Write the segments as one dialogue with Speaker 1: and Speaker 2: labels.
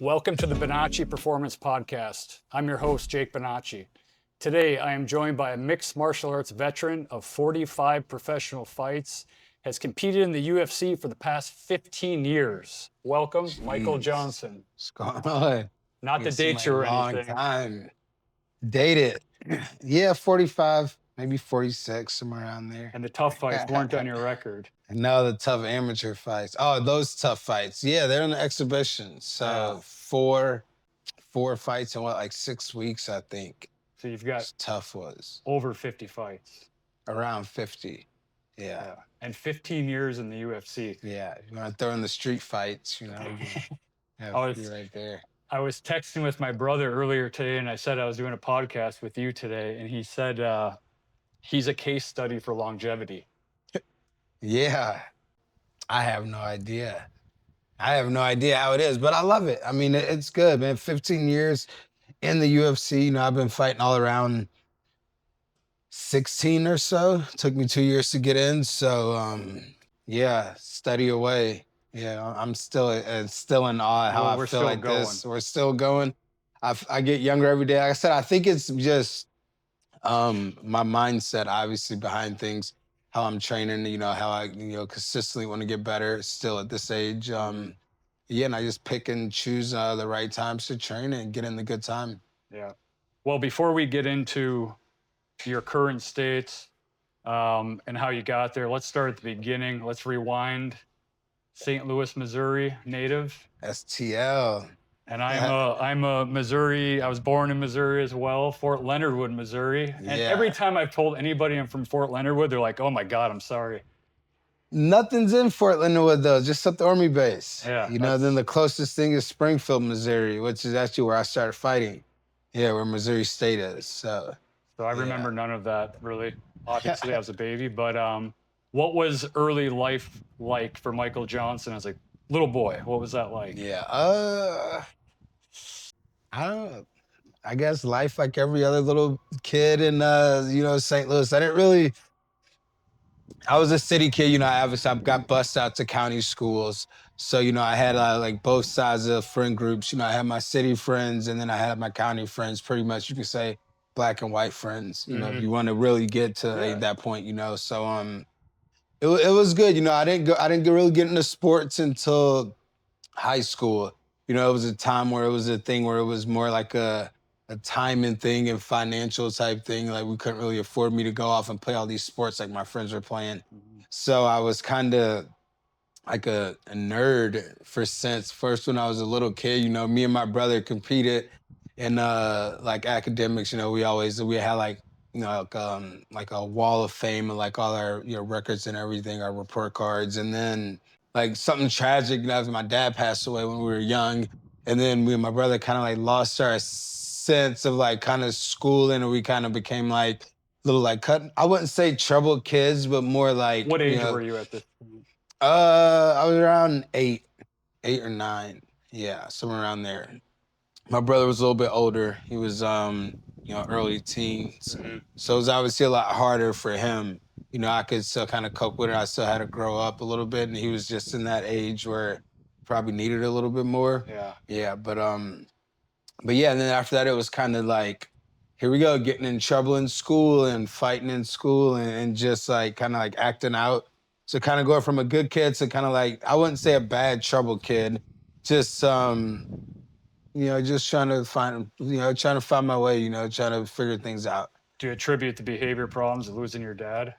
Speaker 1: Welcome to the Bonacci Performance Podcast. I'm your host, Jake Bonacci. Today, I am joined by a mixed martial arts veteran of 45 professional fights, has competed in the UFC for the past 15 years. Welcome,
Speaker 2: Jeez.
Speaker 1: Michael Johnson.
Speaker 2: What's going on?
Speaker 1: Not to date you or
Speaker 2: long
Speaker 1: anything.
Speaker 2: time. Dated. Yeah, 45, maybe 46, somewhere around there.
Speaker 1: And the tough fights weren't on your record.
Speaker 2: And now the tough amateur fights. Oh, those tough fights. Yeah, they're in the exhibition. So four fights in like 6 weeks, I think.
Speaker 1: So you've got
Speaker 2: tough was
Speaker 1: over 50 fights.
Speaker 2: Around 50. Yeah.
Speaker 1: And 15 years in the UFC.
Speaker 2: Yeah. You want to throw in the street fights, you know. You're right there.
Speaker 1: I was texting with my brother earlier today, and I said I was doing a podcast with you today, and he said he's a case study for longevity.
Speaker 2: Yeah. I have no idea. I have no idea how it is, but I love it. I mean, it's good, man. 15 years in the UFC. You know, I've been fighting all around 16 or so. Took me 2 years to get in. So, yeah, steady away. Yeah, I'm still in awe how I feel like going. This. We're still going. I get younger every day. Like I said, I think it's just my mindset, obviously, behind things, how I'm training, you know, how I, consistently want to get better still at this age. Yeah, and I just pick and choose the right times to train and get in the good time.
Speaker 1: Yeah. Well, before we get into your current state and how you got there, let's start at the beginning. Let's rewind. St. Louis, Missouri native.
Speaker 2: STL.
Speaker 1: And I'm a Missouri. I was born in Missouri as well, Fort Leonard Wood, Missouri. And every time I've told anybody I'm from Fort Leonard Wood, they're like, "Oh my God, I'm sorry."
Speaker 2: Nothing's in Fort Leonard Wood though, just up the Army base.
Speaker 1: Yeah.
Speaker 2: You know, then the closest thing is Springfield, Missouri, which is actually where I started fighting. Yeah, where Missouri State is. So
Speaker 1: I remember none of that really. Obviously, I was a baby, but what was early life like for Michael Johnson as a little boy? What was that like?
Speaker 2: Yeah. I don't know. I guess life like every other little kid in St. Louis. I was a city kid, I got bussed out to county schools. So, I had like both sides of friend groups. I had my city friends and then I had my county friends, pretty much you could say black and white friends, if you want to really get to that point, So it was good. I didn't really get into sports until high school. It was a time where it was a thing where it was more like a timing thing and financial type thing. Like we couldn't really afford me to go off and play all these sports like my friends were playing. So I was kind of like a nerd first when I was a little kid. Me and my brother competed in like academics. We had like like a wall of fame and like all our records and everything, our report cards, and then like something tragic. After my dad passed away when we were young, and then me and my brother kind of like lost our sense of like kind of schooling, and we kind of became like little like I wouldn't say troubled kids, but more like.
Speaker 1: What age were you at this point?
Speaker 2: I was around 8 or 9. Yeah, somewhere around there. My brother was a little bit older. He was early teens. So it was obviously a lot harder for him. I could still kind of cope with it. I still had to grow up a little bit, and he was just in that age where probably needed a little bit more. Yeah, but yeah, and then after that it was kind of like, here we go, getting in trouble in school and fighting in school and just like kind of like acting out. So kind of going from a good kid to kind of like, I wouldn't say a bad troubled kid, just just trying to find my way, trying to figure things out.
Speaker 1: Do you attribute the behavior problems to losing your dad?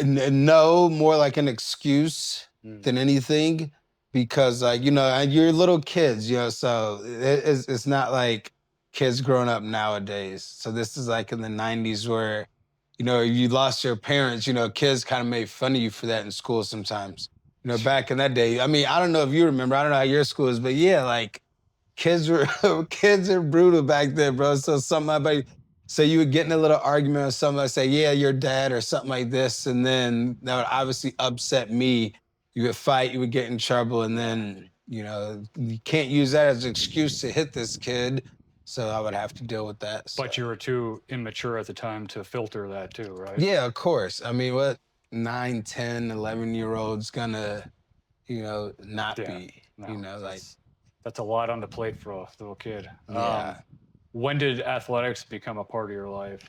Speaker 2: No, more like an excuse than anything, because like, you're little kids, so it's not like kids growing up nowadays. So this is like in the 90s where, you lost your parents, kids kind of made fun of you for that in school sometimes. Back in that day, I mean, I don't know if you remember, I don't know how your school is, but yeah, like kids are brutal back then, bro. So so you would get in a little argument or something, like say, yeah, your dad or something like this. And then that would obviously upset me. You would fight, you would get in trouble. And then, you can't use that as an excuse to hit this kid. So I would have to deal with that. So.
Speaker 1: But you were too immature at the time to filter that too, right?
Speaker 2: Yeah, of course. I mean, what 9, 10, 11-year-olds gonna, not be?
Speaker 1: No,
Speaker 2: You know, like
Speaker 1: that's a lot on the plate for a little kid.
Speaker 2: yeah.
Speaker 1: When did athletics become a part of your life?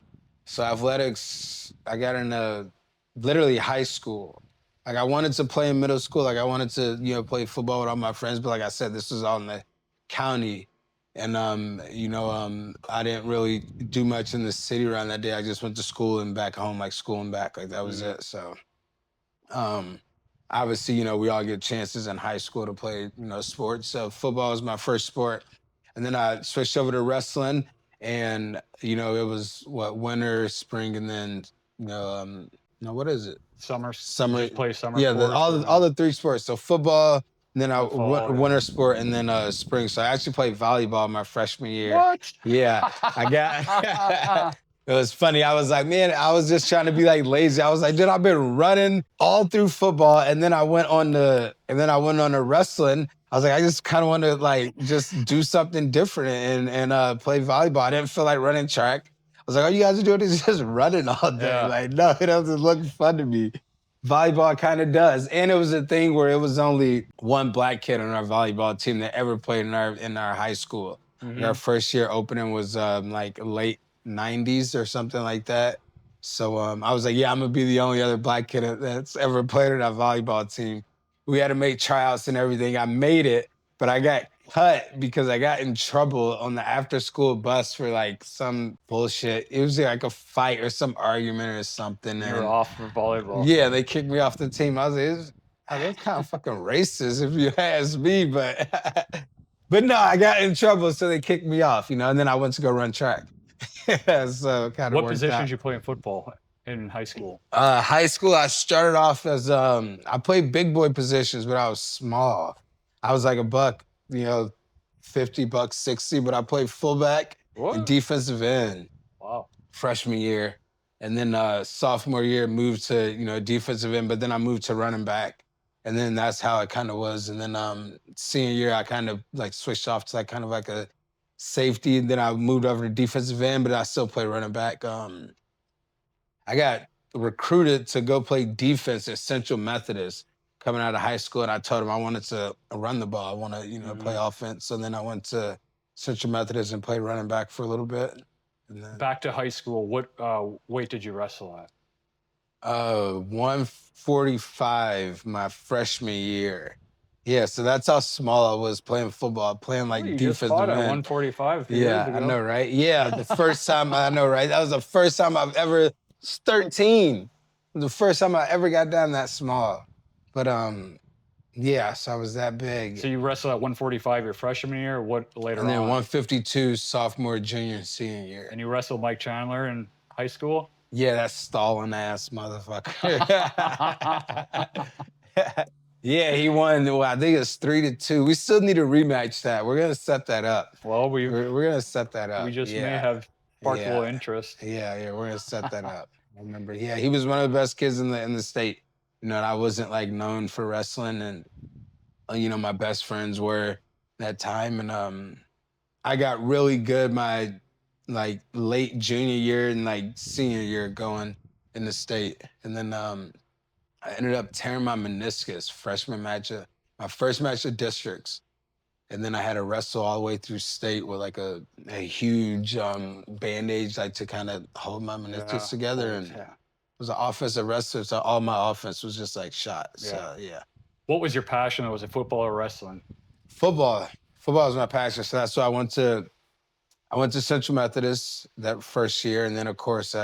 Speaker 2: So athletics, I got into literally high school. Like I wanted to play in middle school. Like I wanted to, play football with all my friends. But like I said, this was all in the county. And I didn't really do much in the city around that day. I just went to school and back home, like school and back. Like that was
Speaker 1: Mhm.
Speaker 2: it. So um obviously, we all get chances in high school to play, sports. So football was my first sport. And then I switched over to wrestling. And, it was what, winter, spring, and then, no, what is it?
Speaker 1: Summer, you
Speaker 2: Summer.
Speaker 1: just play summer
Speaker 2: Yeah,
Speaker 1: sports or
Speaker 2: all
Speaker 1: no?
Speaker 2: the three sports. So football, and then
Speaker 1: The fall, yeah.
Speaker 2: winter sport, and then spring. So I actually played volleyball my freshman year.
Speaker 1: What?
Speaker 2: Yeah, I got. It was funny. I was like, man, I was just trying to be like lazy. I was like, dude, I've been running all through football, and then I went on to wrestling. I was like, I just kind of want to like just do something different and play volleyball. I didn't feel like running track. I was like, all you guys are doing is just running all day.
Speaker 1: Yeah.
Speaker 2: Like, no, it doesn't look fun to me. Volleyball kind of does. And it was a thing where it was only one black kid on our volleyball team that ever played in our high school. Like our
Speaker 1: Mhm.
Speaker 2: first year opening was like late 90s or something like that. So I was like, yeah, I'm gonna be the only other black kid that's ever played on our volleyball team. We had to make tryouts and everything. I made it, but I got cut because I got in trouble on the after school bus for like some bullshit. It was like a fight or some argument or something.
Speaker 1: You were
Speaker 2: And
Speaker 1: off for volleyball.
Speaker 2: yeah, they kicked me off the team. I was like, that's kind of fucking racist if you ask me, but but no, I got in trouble, so they kicked me off, and then I went to go run track. So it kind of
Speaker 1: What
Speaker 2: worked
Speaker 1: position did
Speaker 2: out.
Speaker 1: you play in football in high school?
Speaker 2: High school, I started off as I played big boy positions, but I was small. I was like a buck, 50, buck 60, but I played fullback and
Speaker 1: What?
Speaker 2: defensive end
Speaker 1: Wow.
Speaker 2: freshman year. And then sophomore year moved to, defensive end, but then I moved to running back. And then that's how it kind of was. And then senior year, I kind of like switched off to like kind of like a safety. And then I moved over to defensive end, but I still play running back. I got recruited to go play defense at Central Methodist coming out of high school. And I told him I wanted to run the ball. I want to, play
Speaker 1: Mhm.
Speaker 2: offense. So then I went to Central Methodist and played running back for a little bit. And then
Speaker 1: Back to high school, what weight did you wrestle at?
Speaker 2: 145 my freshman year. Yeah, so that's how small I was playing football, playing
Speaker 1: Oh,
Speaker 2: like
Speaker 1: you just fought
Speaker 2: defensive
Speaker 1: at
Speaker 2: end.
Speaker 1: 145 a few years
Speaker 2: Yeah, I
Speaker 1: ago.
Speaker 2: know, right? Yeah, the first time I know, right? That was the first time I've ever 13. The first time I ever got down that small. But yeah, so I was that big.
Speaker 1: So you wrestled at 145 your freshman year, what later
Speaker 2: And then
Speaker 1: on?
Speaker 2: 152 sophomore, junior, and senior year.
Speaker 1: And you wrestled Mike Chandler in high school?
Speaker 2: Yeah, that stalling ass motherfucker. Yeah, he won. Well, I think it's 3-2. We still need to rematch that. We're gonna set that up.
Speaker 1: Well,
Speaker 2: We're gonna set that up.
Speaker 1: we just may
Speaker 2: Yeah,
Speaker 1: have sparked a little
Speaker 2: yeah,
Speaker 1: interest.
Speaker 2: yeah. We're gonna set that up. I remember. Yeah, he was one of the best kids in the state. And I wasn't like known for wrestling, and my best friends were that time, and I got really good my like late junior year and like senior year going in the state, and then I ended up tearing my meniscus my first match of districts. And then I had to wrestle all the way through state with like a huge bandage, like to kind of hold my meniscus together. And it
Speaker 1: Yeah.
Speaker 2: was an offensive wrestler, so all my offense was just like shot.
Speaker 1: Yeah.
Speaker 2: So yeah.
Speaker 1: What was your passion? Was it football or wrestling?
Speaker 2: Football. Football was my passion. So that's why I went to Central Methodist that first year. And then of course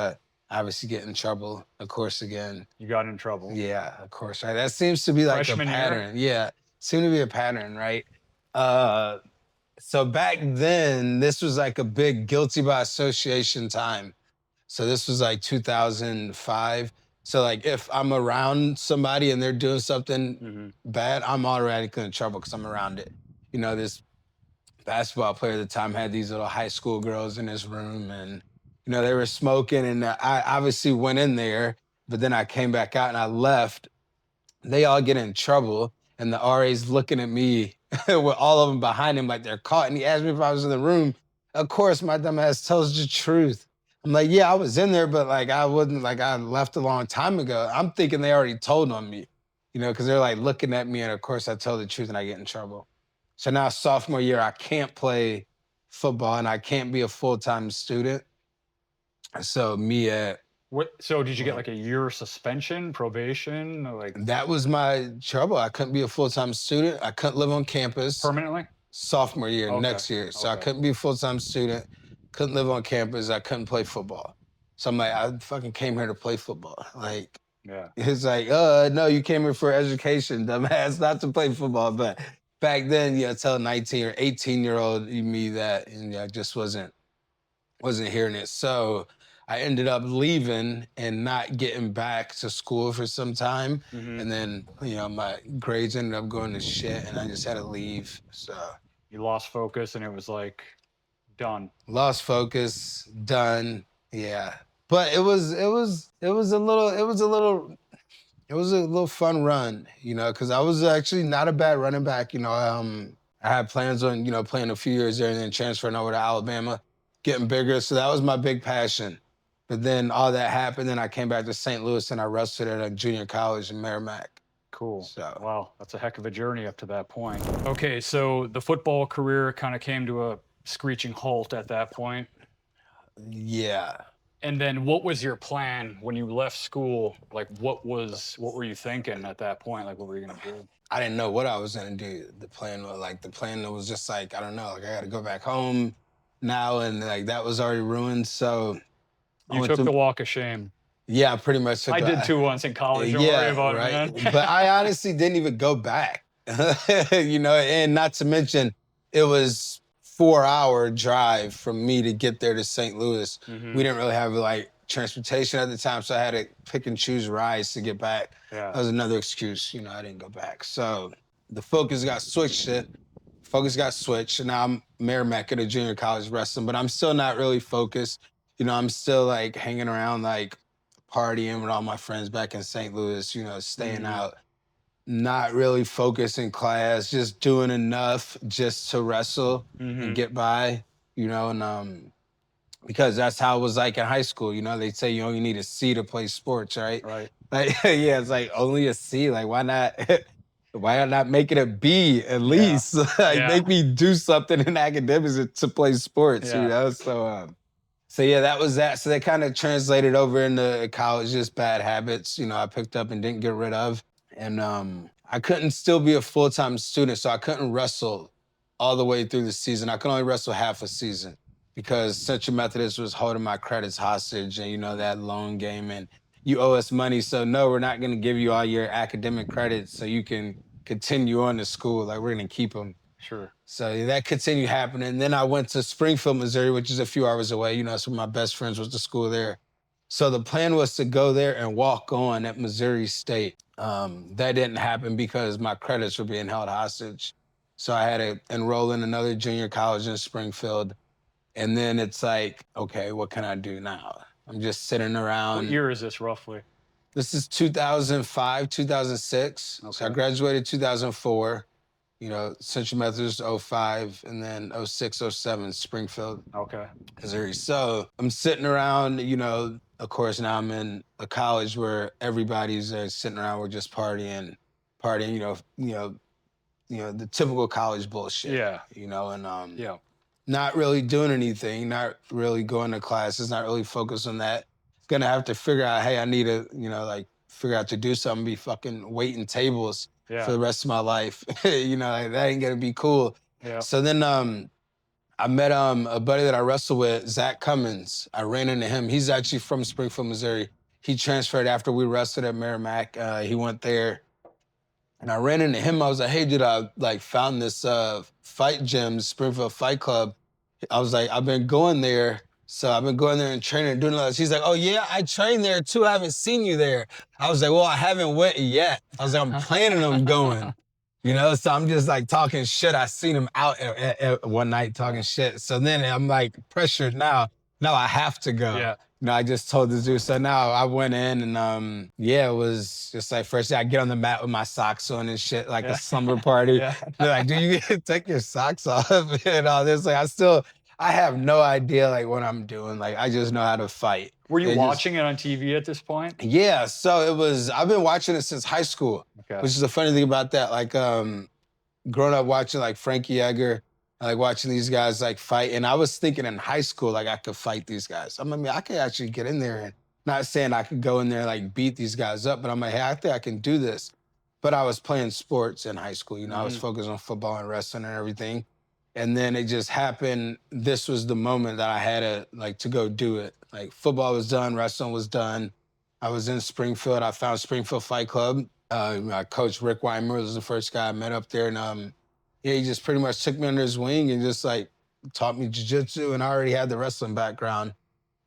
Speaker 2: obviously get in trouble, of course, again.
Speaker 1: You got in trouble.
Speaker 2: Yeah, of course, right? That seems to be like
Speaker 1: Freshman
Speaker 2: a
Speaker 1: year?
Speaker 2: pattern. Yeah, seemed to be a pattern, right? Uh, so back then, this was like a big guilty by association time. So this was like 2005. So like if I'm around somebody and they're doing something
Speaker 1: Hmm.
Speaker 2: bad, I'm automatically in trouble because I'm around it. This basketball player at the time had these little high school girls in his room, and they were smoking, and I obviously went in there, but then I came back out and I left. They all get in trouble, and the RA's looking at me with all of them behind him like they're caught, and he asked me if I was in the room. Of course, my dumb ass tells the truth. I'm like, yeah, I was in there, but like I wouldn't, like I left a long time ago. I'm thinking they already told on me, because they're like looking at me, and of course I tell the truth and I get in trouble. So now sophomore year, I can't play football and I can't be a full-time student. So me at
Speaker 1: So did you get like a year suspension, probation, or like
Speaker 2: that was my trouble. I couldn't be a full-time student. I couldn't live on campus
Speaker 1: permanently?
Speaker 2: sophomore year,
Speaker 1: Okay.
Speaker 2: next year. So I
Speaker 1: Okay.
Speaker 2: couldn't be a full-time student, couldn't live on campus. I couldn't play football. So I'm like, I fucking came here to play football. Like,
Speaker 1: Yeah.
Speaker 2: it's like, no, you came here for education, dumbass, not to play football. But back then, tell a 19 or 18-year-old me that, and I just wasn't hearing it. So I ended up leaving and not getting back to school for some time.
Speaker 1: Hmm.
Speaker 2: And then, my grades ended up going to shit and I just had to leave. So
Speaker 1: You lost focus and it was like done.
Speaker 2: lost focus, done. Yeah. But it was a little fun run, because I was actually not a bad running back. I had plans on, playing a few years there and then transferring over to Alabama, getting bigger. So that was my big passion. But then all that happened, and I came back to St. Louis and I wrestled at a junior college in Merrimack.
Speaker 1: Cool.
Speaker 2: So
Speaker 1: Wow, that's a heck of a journey up to that point. Okay, so the football career kind of came to a screeching halt at that point.
Speaker 2: yeah.
Speaker 1: And then what was your plan when you left school? Like what were you thinking at that point? Like what were you gonna do?
Speaker 2: I didn't know what I was gonna do. The plan was just like, I don't know, like I gotta go back home now, and like that was already ruined. So I
Speaker 1: You
Speaker 2: went
Speaker 1: took
Speaker 2: to
Speaker 1: the walk of shame.
Speaker 2: yeah, pretty much took
Speaker 1: I did too once in college. Don't worry about
Speaker 2: right.
Speaker 1: it, man.
Speaker 2: But I honestly didn't even go back. And not to mention it was 4-hour drive from me to get there to St. Louis.
Speaker 1: Mhm.
Speaker 2: We didn't really have like transportation at the time, so I had to pick and choose rides to get back.
Speaker 1: Yeah.
Speaker 2: That was another excuse, I didn't go back. So the focus got switched. And now I'm Merrimack at a junior college wrestling, but I'm still not really focused. I'm still like hanging around, like partying with all my friends back in St. Louis, staying
Speaker 1: Mhm.
Speaker 2: out, not really focused in class, just doing enough just to wrestle and
Speaker 1: Mhm.
Speaker 2: get by, and because that's how it was like in high school. They say you only need a C to play sports, right?
Speaker 1: Right.
Speaker 2: Like, yeah, it's like only a C. Like, why not? Why not make it a B at least? Like,
Speaker 1: Yeah.
Speaker 2: make me do something in academics to play sports,
Speaker 1: Yeah.
Speaker 2: So yeah, that was that. So they kind of translated over into college, just bad habits, I picked up and didn't get rid of. And I couldn't still be a full-time student, so I couldn't wrestle all the way through the season. I could only wrestle half a season because Central Methodist was holding my credits hostage, and that loan game, and you owe us money. So no, we're not going to give you all your academic credits so you can continue on to school. Like, we're going to keep them.
Speaker 1: Sure.
Speaker 2: So that continued happening. Then I went to Springfield, Missouri, which is a few hours away. So my best friends was to school there. So the plan was to go there and walk on at Missouri State. That didn't happen because my credits were being held hostage. So I had to enroll in another junior college in Springfield. And then it's like, okay, what can I do now? I'm just sitting around.
Speaker 1: What year is this roughly?
Speaker 2: This is 2005, 2006. So I
Speaker 1: Okay.
Speaker 2: graduated 2004. Central Methodist 05, and then 06, 07, Springfield,
Speaker 1: Okay.
Speaker 2: Missouri. So I'm sitting around, of course, now I'm in a college where everybody's sitting around, we're just partying, the typical college bullshit.
Speaker 1: Yeah.
Speaker 2: And
Speaker 1: Yeah.
Speaker 2: not really doing anything, not really going to classes, not really focused on that. Gonna have to figure out, hey, I need to, figure out to do something, be fucking waiting tables for
Speaker 1: Yeah.
Speaker 2: the rest of my life. Like, that ain't gonna be cool.
Speaker 1: Yeah.
Speaker 2: So then I met a buddy that I wrestled with, Zach Cummins. I ran into him. He's actually from Springfield, Missouri. He transferred after we wrestled at Merrimack. He went there. And I ran into him. I was like, hey, dude, I found this fight gym, Springfield Fight Club. I was like, I've been going there. So I've been going there and training and doing all this. He's like, oh, yeah, I trained there too. I haven't seen you there. I was like, well, I haven't went yet. I was like, I'm planning on going. So I'm just like talking shit. I seen him out at one night talking shit. So then I'm like pressured now. No, I have to go.
Speaker 1: Yeah.
Speaker 2: I just told this dude. So now I went in and it was just like first day I get on the mat with my socks on and shit, like a slumber party.
Speaker 1: Yeah.
Speaker 2: They're like, do you take your socks off and all this? Like I have no idea like what I'm doing. Like, I just know how to fight.
Speaker 1: Were you watching it on TV at this point?
Speaker 2: Yeah. So I've been watching it since high school,
Speaker 1: Okay.
Speaker 2: which is the funny thing about that. Like, growing up watching like Frankie Edgar, like watching these guys like fight. And I was thinking in high school, like I could fight these guys. I mean, I could actually get in there and not saying I could go in there and like beat these guys up, but I'm like, hey, I think I can do this. But I was playing sports in high school. I was focused on football and wrestling and everything. And then it just happened. This was the moment that I had to go do it. Like football was done, wrestling was done. I was in Springfield. I found Springfield Fight Club. My coach Rick Weimer was the first guy I met up there, and yeah, he just pretty much took me under his wing and just like taught me jiu-jitsu. And I already had the wrestling background,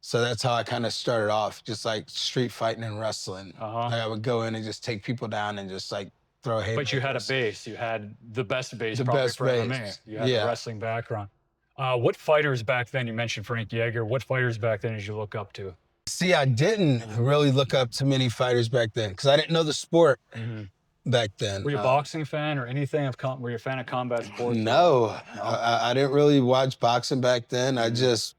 Speaker 2: so that's how I kind of started off, just like street fighting and wrestling. Like I would go in and just take people down and just like throw haymakers.
Speaker 1: But you had a base. You had the best base
Speaker 2: The
Speaker 1: probably
Speaker 2: best
Speaker 1: for
Speaker 2: base.
Speaker 1: MMA. You had
Speaker 2: Yeah.
Speaker 1: the wrestling background. What fighters back then, you mentioned Frankie Edgar, what fighters back then did you look up to?
Speaker 2: See, I didn't really look up to many fighters back then because I didn't know the sport back then.
Speaker 1: Were you a boxing fan or anything? Were you a fan of combat sports?
Speaker 2: No, I didn't really watch boxing back then. I just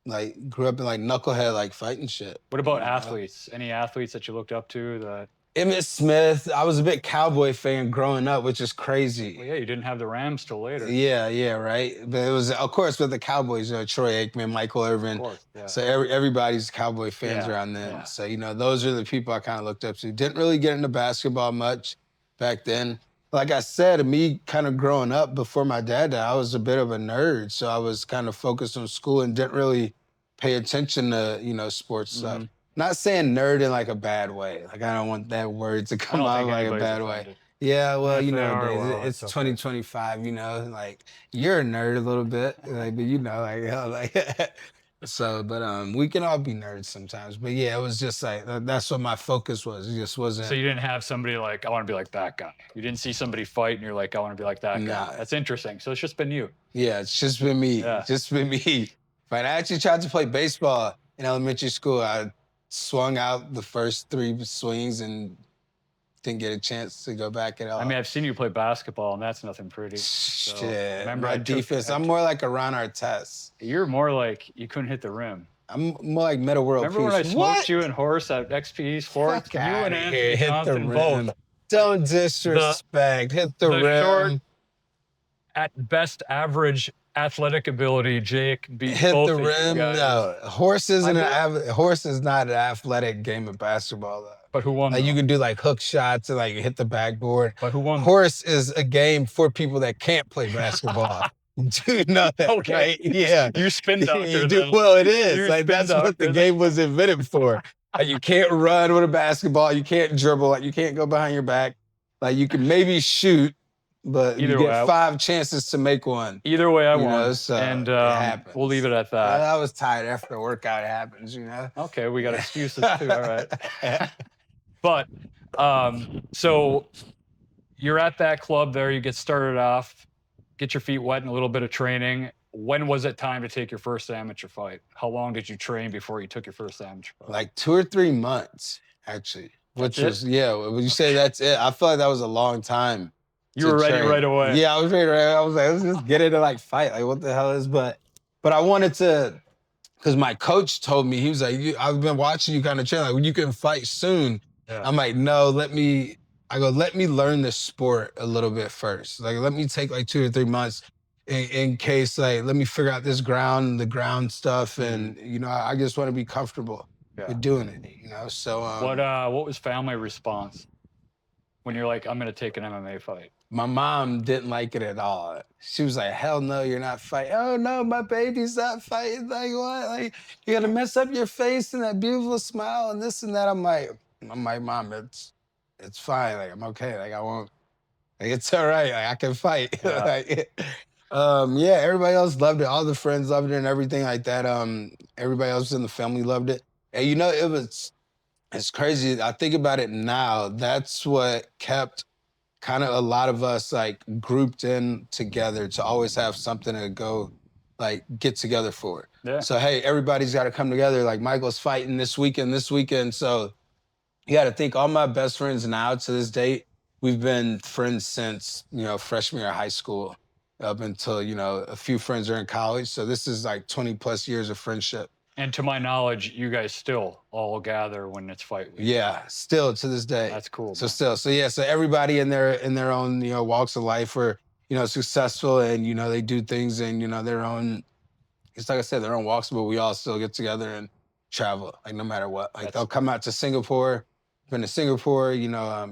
Speaker 2: like grew up in like knucklehead, like fighting shit.
Speaker 1: What about athletes? Any athletes that you looked up to that?
Speaker 2: Emmett Smith. I was a big Cowboy fan growing up, which is crazy.
Speaker 1: Well, yeah, you didn't have the Rams till later.
Speaker 2: Yeah, right. But it was, of course, with the Cowboys, Troy Aikman, Michael Irvin.
Speaker 1: Of course, yeah.
Speaker 2: So everybody's Cowboy fans around then.
Speaker 1: Yeah.
Speaker 2: So, those are the people I kind of looked up to. Didn't really get into basketball much back then. Like I said, me kind of growing up before my dad died, I was a bit of a nerd. So I was kind of focused on school and didn't really pay attention to, sports stuff. Not saying nerd in like a bad way. Like I don't want that word to come out like a bad way. Yeah, well, it's 2025, like you're a nerd a little bit, like, but so, but we can all be nerds sometimes. But yeah, it was just like that's what my focus was. It just wasn't.
Speaker 1: So you didn't have somebody like, I want to be like that guy. You didn't see somebody fight and you're like, I want to be like that guy.
Speaker 2: Nah.
Speaker 1: That's interesting. So it's just been you.
Speaker 2: Yeah, it's just been me.
Speaker 1: Yeah.
Speaker 2: Just been me. But I actually tried to play baseball in elementary school. I swung out the first 3 swings and didn't get a chance to go back at all.
Speaker 1: I mean, I've seen you play basketball, and that's nothing pretty. So,
Speaker 2: Shit,
Speaker 1: remember
Speaker 2: my defense. I'm more like a Ron Artest.
Speaker 1: You're more like you couldn't hit the rim.
Speaker 2: I'm more like Meta World
Speaker 1: Remember
Speaker 2: Peace.
Speaker 1: when I smoked you in horse at XP Sports?
Speaker 2: Fuck
Speaker 1: You and
Speaker 2: outta
Speaker 1: Anthony
Speaker 2: here. Hit the
Speaker 1: Johnson
Speaker 2: rim.
Speaker 1: both.
Speaker 2: Don't disrespect. Hit the rim.
Speaker 1: Short, at best average athletic ability, Jake beat
Speaker 2: Hit
Speaker 1: both
Speaker 2: the
Speaker 1: of you
Speaker 2: rim.
Speaker 1: guys.
Speaker 2: No, horse is not an athletic game of basketball. Though.
Speaker 1: But who won?
Speaker 2: Like you can do like hook shots and like hit the backboard.
Speaker 1: But who won?
Speaker 2: Horse is a game for people that can't play basketball. Do you know that?
Speaker 1: Okay.
Speaker 2: Right? Yeah.
Speaker 1: You spin doctor.
Speaker 2: You do, well, it is.
Speaker 1: You're
Speaker 2: Like that's what the game was invented for. Like you can't run with a basketball. You can't dribble. Like you can't go behind your back. Like you can maybe shoot, but
Speaker 1: Either
Speaker 2: you
Speaker 1: way,
Speaker 2: get 5 chances to make one.
Speaker 1: Either way, I
Speaker 2: You
Speaker 1: won.
Speaker 2: know, so
Speaker 1: And
Speaker 2: it happens.
Speaker 1: we'll leave it at that.
Speaker 2: I was tired after the workout. It happens,
Speaker 1: Okay, we got excuses too. All right. But so you're at that club there. You get started off, get your feet wet in a little bit of training. When was it time to take your first amateur fight? How long did you train before you took your first amateur fight?
Speaker 2: Like 2 or 3 months, actually. Which
Speaker 1: That's
Speaker 2: was, yeah, when you say that's it, I feel like that was a long time.
Speaker 1: You were ready
Speaker 2: train.
Speaker 1: right away.
Speaker 2: Yeah, I was ready. I was like, let's just get into like fight. Like, what the hell is? But I wanted to, because my coach told me, he was like, I've been watching you kind of train. Like, you can fight soon.
Speaker 1: Yeah.
Speaker 2: I'm like, no, let me learn the sport a little bit first. Like, let me take like 2 or 3 months in case, like, let me figure out the ground stuff. And, I just want to be comfortable with doing it, so.
Speaker 1: What was family response when you're like, I'm going to take an MMA fight?
Speaker 2: My mom didn't like it at all. She was like, hell no, you're not fighting. Oh no, my baby's not fighting. Like what? Like you're gonna mess up your face and that beautiful smile and this and that. I'm like, Mom, it's fine. Like I'm okay. Like I won't. Like it's all right. Like I can fight. Yeah. Everybody else loved it. All the friends loved it and everything like that. Everybody else in the family loved it. And it's crazy. I think about it now. That's what kept kind of a lot of us like grouped in together to always have something to go like get together for.
Speaker 1: Yeah.
Speaker 2: So, hey, everybody's got to come together. Like Michael's fighting this weekend. So you got to think all my best friends now to this date, we've been friends since, freshman year of high school up until, a few friends are in college. So this is like 20 plus years of friendship.
Speaker 1: And to my knowledge, you guys still all gather when it's fight week.
Speaker 2: Yeah, still to this day.
Speaker 1: That's cool.
Speaker 2: So so everybody in their own walks of life, we're successful, and they do things in their own. It's like I said, their own walks, but we all still get together and travel, like no matter what. Like
Speaker 1: That's
Speaker 2: they'll come out to Singapore, been to Singapore,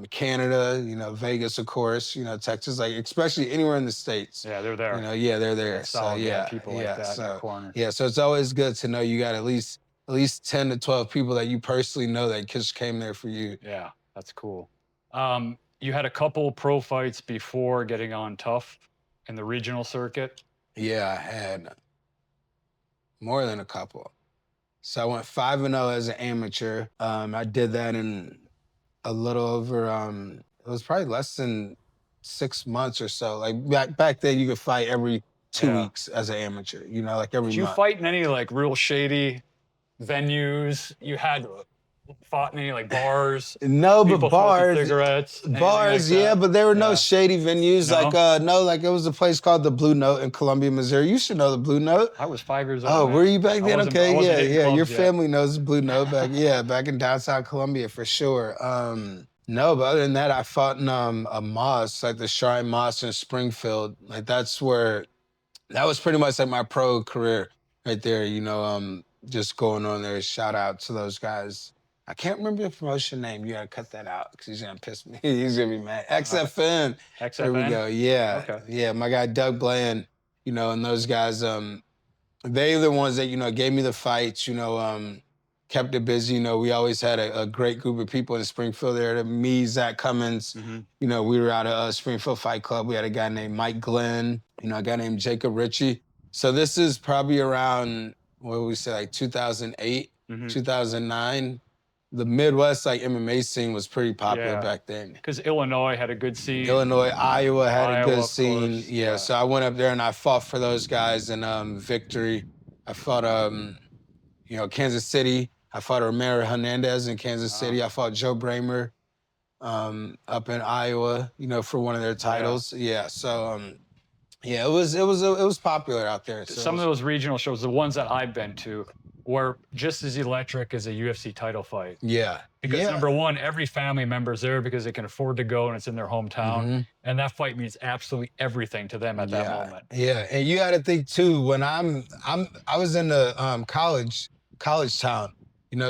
Speaker 2: Canada, Vegas, of course, Texas, like especially anywhere in the States.
Speaker 1: yeah, they're there.
Speaker 2: Yeah, they're there.
Speaker 1: That's
Speaker 2: So
Speaker 1: solid. Yeah,
Speaker 2: yeah,
Speaker 1: people like
Speaker 2: yeah.
Speaker 1: that in your
Speaker 2: So
Speaker 1: corner.
Speaker 2: yeah, so it's always good to know you got at least 10 to 12 people that you personally know that just came there for you.
Speaker 1: Yeah, that's cool. You had a couple pro fights before getting on Tough in the regional circuit.
Speaker 2: Yeah, I had more than a couple. So I went 5-0 as an amateur. I did that in a little over it was probably less than 6 months or so. Like back then you could fight every 2
Speaker 1: Yeah.
Speaker 2: weeks as an amateur, like every
Speaker 1: Did you
Speaker 2: month.
Speaker 1: fight in any like real shady venues? You had fought in any like bars?
Speaker 2: No,
Speaker 1: People
Speaker 2: but
Speaker 1: smoking
Speaker 2: bars,
Speaker 1: cigarettes, anything
Speaker 2: bars,
Speaker 1: like
Speaker 2: yeah,
Speaker 1: that?
Speaker 2: but there were no
Speaker 1: Yeah.
Speaker 2: shady venues.
Speaker 1: No?
Speaker 2: Like no, like it was a place called the Blue Note in Columbia, Missouri. You should know the Blue Note.
Speaker 1: I was 5 years old.
Speaker 2: Oh,
Speaker 1: man.
Speaker 2: were you back
Speaker 1: I
Speaker 2: then?
Speaker 1: wasn't- I
Speaker 2: Okay,
Speaker 1: wasn't
Speaker 2: yeah,
Speaker 1: hitting
Speaker 2: yeah. Your
Speaker 1: clubs yet.
Speaker 2: family knows Blue Note back in downtown Columbia for sure. No, but other than that, I fought in a mosque, like the Shrine Mosque in Springfield. Like that was pretty much like my pro career right there. Just going on there. Shout out to those guys. I can't remember the promotion name. You gotta cut that out because he's gonna piss me. He's gonna be mad. XFN.
Speaker 1: XFN?
Speaker 2: There we go. Yeah.
Speaker 1: Okay.
Speaker 2: Yeah. My guy Doug Bland, and those guys, they're the ones that, gave me the fights, kept it busy. We always had a great group of people in Springfield there. Me, Zach Cummins, we were out of Springfield Fight Club. We had a guy named Mike Glenn, a guy named Jacob Ritchie. So this is probably around, what would we say, like 2008, 2009. The Midwest, like MMA scene was pretty popular
Speaker 1: Yeah.
Speaker 2: back then.
Speaker 1: Because Illinois had a good scene.
Speaker 2: Illinois, Iowa had a
Speaker 1: Iowa,
Speaker 2: good
Speaker 1: of
Speaker 2: scene.
Speaker 1: course,
Speaker 2: Yeah,
Speaker 1: yeah.
Speaker 2: so I went up there and I fought for those guys in victory. I fought Kansas City. I fought Romero Hernandez in Kansas City. I fought Joe Bramer up in Iowa, for one of their titles. Yeah, so yeah, it was popular out there. So
Speaker 1: Some of those regional shows, the ones that I've been to, were just as electric as a UFC title fight.
Speaker 2: Yeah.
Speaker 1: Because
Speaker 2: yeah.
Speaker 1: number one, every family member's there because they can afford to go and it's in their hometown. And that fight means absolutely everything to them at that moment.
Speaker 2: Yeah, and you got to think too. When I was in the college town,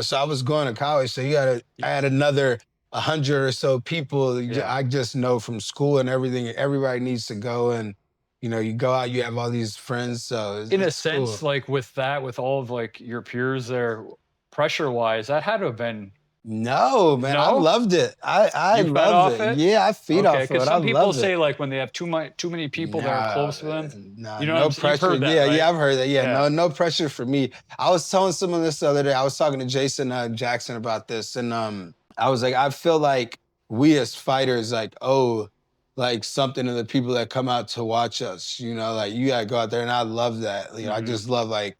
Speaker 2: so I was going to college. So I had another 100 or so people. I just know from school and everything. Everybody needs to go, and you go out. You have all these friends. So
Speaker 1: in a sense, cool. Like with all of like your peers there, pressure-wise, that had to have been.
Speaker 2: No, man, I loved it. I loved it. Yeah, I feed off of it.
Speaker 1: Because some people say like when they have too many people that are close to them.
Speaker 2: No pressure. Yeah, I've heard that. Yeah, no pressure for me. I was telling someone this the other day. I was talking to Jason Jackson about this, and I was like, I feel like we as fighters like owe like something to the people that come out to watch us. Like you gotta go out there, and I love that. I just love like.